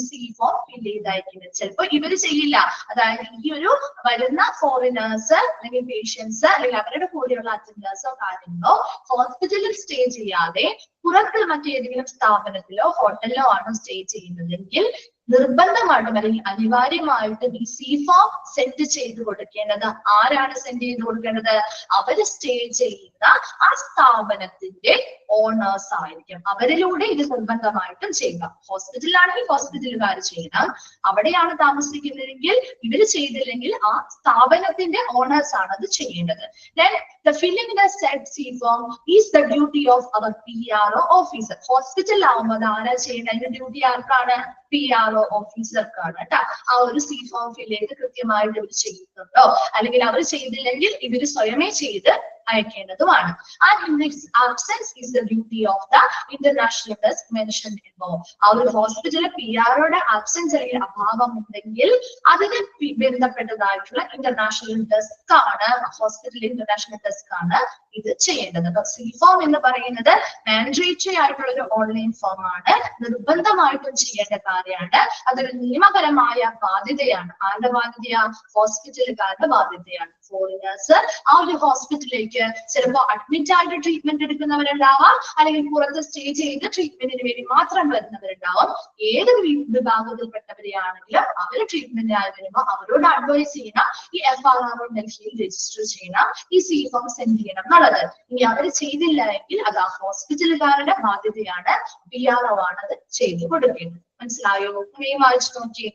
സി ഫോം ഫിൽ ചെയ്തയക്കുന്നത്. ചിലപ്പോ ഇവര് ചെയ്യില്ല. അതായത് ഈ ഒരു വരുന്ന ഫോറിനേഴ്സ് അല്ലെങ്കിൽ പേഷ്യൻസ് അല്ലെങ്കിൽ അവരുടെ കൂടെയുള്ള അറ്റൻഡേഴ്സോ കാര്യങ്ങളോ ഹോസ്പിറ്റലിൽ സ്റ്റേ ചെയ്യാതെ പുറത്ത് മറ്റേതെങ്കിലും സ്ഥാപനത്തിലോ ഹോട്ടലിലോ ആണ് സ്റ്റേ ചെയ്യുന്നതെങ്കിൽ നിർബന്ധമായിട്ടും അല്ലെങ്കിൽ അനിവാര്യമായിട്ടും ഈ സി ഫോം സെൻഡ് ചെയ്ത് കൊടുക്കേണ്ടത് ആരാണ് സെൻഡ് ചെയ്ത് കൊടുക്കേണ്ടത്? അവര് സ്റ്റേ ചെയ്യുന്ന ആ സ്ഥാപനത്തിന്റെ ഓണേഴ്സ് ആയിരിക്കും. അവരിലൂടെ ഇത് നിർബന്ധമായിട്ടും ചെയ്യുക. ഹോസ്പിറ്റലിലാണെങ്കിൽ ഹോസ്പിറ്റലുകാർ ചെയ്യണം. അവിടെയാണ് താമസിക്കുന്നതെങ്കിൽ ഇവര് ചെയ്തില്ലെങ്കിൽ ആ സ്ഥാപനത്തിന്റെ ഓണേഴ്സ് ആണ് അത് ചെയ്യേണ്ടത്. Then the filling the said C form is the duty of our PRO officer. ഹോസ്പിറ്റലിലാവുമ്പോൾ ആരാ ചെയ്യേണ്ടത്? അതിന്റെ ഡ്യൂട്ടി ആർക്കാണ്? PRO ഓഫീസർക്കാണ് കേട്ടോ. ആ ഒരു സി ഫോം ഫിൽ ചെയ്ത് കൃത്യമായിട്ട് ഇവർ ചെയ്യുന്നുണ്ടോ, അല്ലെങ്കിൽ അവർ ചെയ്തില്ലെങ്കിൽ ഇവര് സ്വയമേ ചെയ്ത് അയക്കേണ്ടതുമാണ്. And in this absence is the duty of the international desk mentioned above. ആ ഒരു ഹോസ്പിറ്റലിലെ PROയുടെ ആബ്സെൻസ് അല്ലെങ്കിൽ അഭാവം ഉണ്ടെങ്കിൽ അതിന് ബന്ധപ്പെട്ടതായിട്ടുള്ള ഇന്റർനാഷണൽ ഡെസ്ക് ആണ്, ഹോസ്പിറ്റൽ ഇന്റർനാഷണൽ ഡെസ്ക് ആണ് ഇത് ചെയ്യേണ്ടത്. അപ്പൊ സി ഫോം എന്ന് പറയുന്നത് മാൻഡേറ്ററി ആയിട്ടുള്ള ഒരു ഓൺലൈൻ ഫോം ആണ്, നിർബന്ധമായിട്ടും ചെയ്യേണ്ട കാര്യമാണ്. അതൊരു നിയമപരമായ ബാധ്യതയാണ്. ആരുടെ ബാധ്യതയാ? ഹോസ്പിറ്റലുകാരുടെ ബാധ്യതയാണ്. ഫോറിനേഴ്സ് ആ ഒരു ഹോസ്പിറ്റലിലേക്ക് ചിലപ്പോൾ അഡ്മിറ്റ് ആയിട്ട് ട്രീറ്റ്മെന്റ് എടുക്കുന്നവരുണ്ടാവാം, അല്ലെങ്കിൽ പുറത്ത് സ്റ്റേ ചെയ്ത് ട്രീറ്റ്മെന്റിന് വേണ്ടി മാത്രം വരുന്നവരുണ്ടാവാം. ഏത് വിഭാഗത്തിൽപ്പെട്ടവരെയാണെങ്കിലും അവർ ട്രീറ്റ്മെന്റ് ആയി വരുമ്പോൾ അവരോട് അഡ്വൈസ് ചെയ്യണം, ഈ FRRO ഡൽഹിയിൽ രജിസ്റ്റർ ചെയ്യണം, ഈ സി ഫോം സെൻഡ് ചെയ്യണം എന്നുള്ളത്. ഇനി അവർ ചെയ്തില്ല എങ്കിൽ അത് ആ ഹോസ്പിറ്റലുകാരുടെ ബാധ്യതയാണ്. PRO ആണ് അത് ചെയ്തു കൊടുക്കേണ്ടത്. മനസ്സിലായോ? ഇനിയും വായിച്ചു നോക്കിയേ.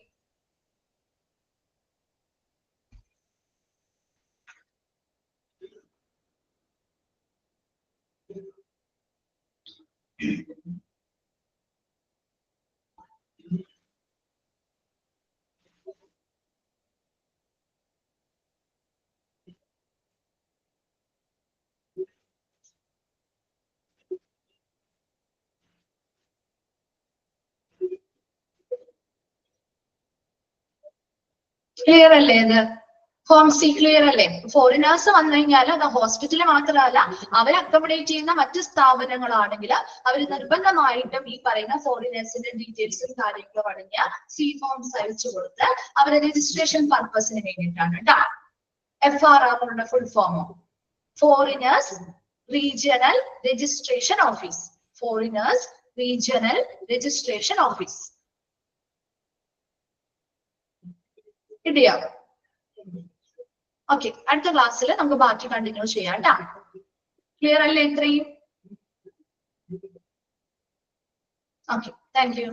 ക്ലിയർ അല്ലേ? ഇത് ഫോം സി ക്ലിയർ അല്ലേ? ഫോറിനേഴ്സ് വന്നു കഴിഞ്ഞാൽ അത് ഹോസ്പിറ്റലിൽ മാത്രമല്ല, അവർ അക്കോമഡേറ്റ് ചെയ്യുന്ന മറ്റ് സ്ഥാപനങ്ങളാണെങ്കിൽ അവർ നിർബന്ധമായിട്ടും ഈ പറയുന്ന ഫോറിനേഴ്സിന്റെ ഡീറ്റെയിൽസും കാര്യങ്ങളും അടങ്ങിയ സി ഫോംസ് അയച്ചു കൊടുത്ത് അവരുടെ രജിസ്ട്രേഷൻ പർപ്പസിന് വേണ്ടിയിട്ടാണ് കേട്ടോ. FRROയുടെ ഫുൾ ഫോമോ foreigners regional registration office. Foreigners regional registration office. കിട്ടിയോ? ഓക്കെ, അടുത്ത ക്ലാസ്സിൽ നമുക്ക് ബാക്കി കണ്ടിന്യൂ ചെയ്യാം കേട്ടോ. ക്ലിയർ അല്ലേ ഇത്രയും? Okay, thank you.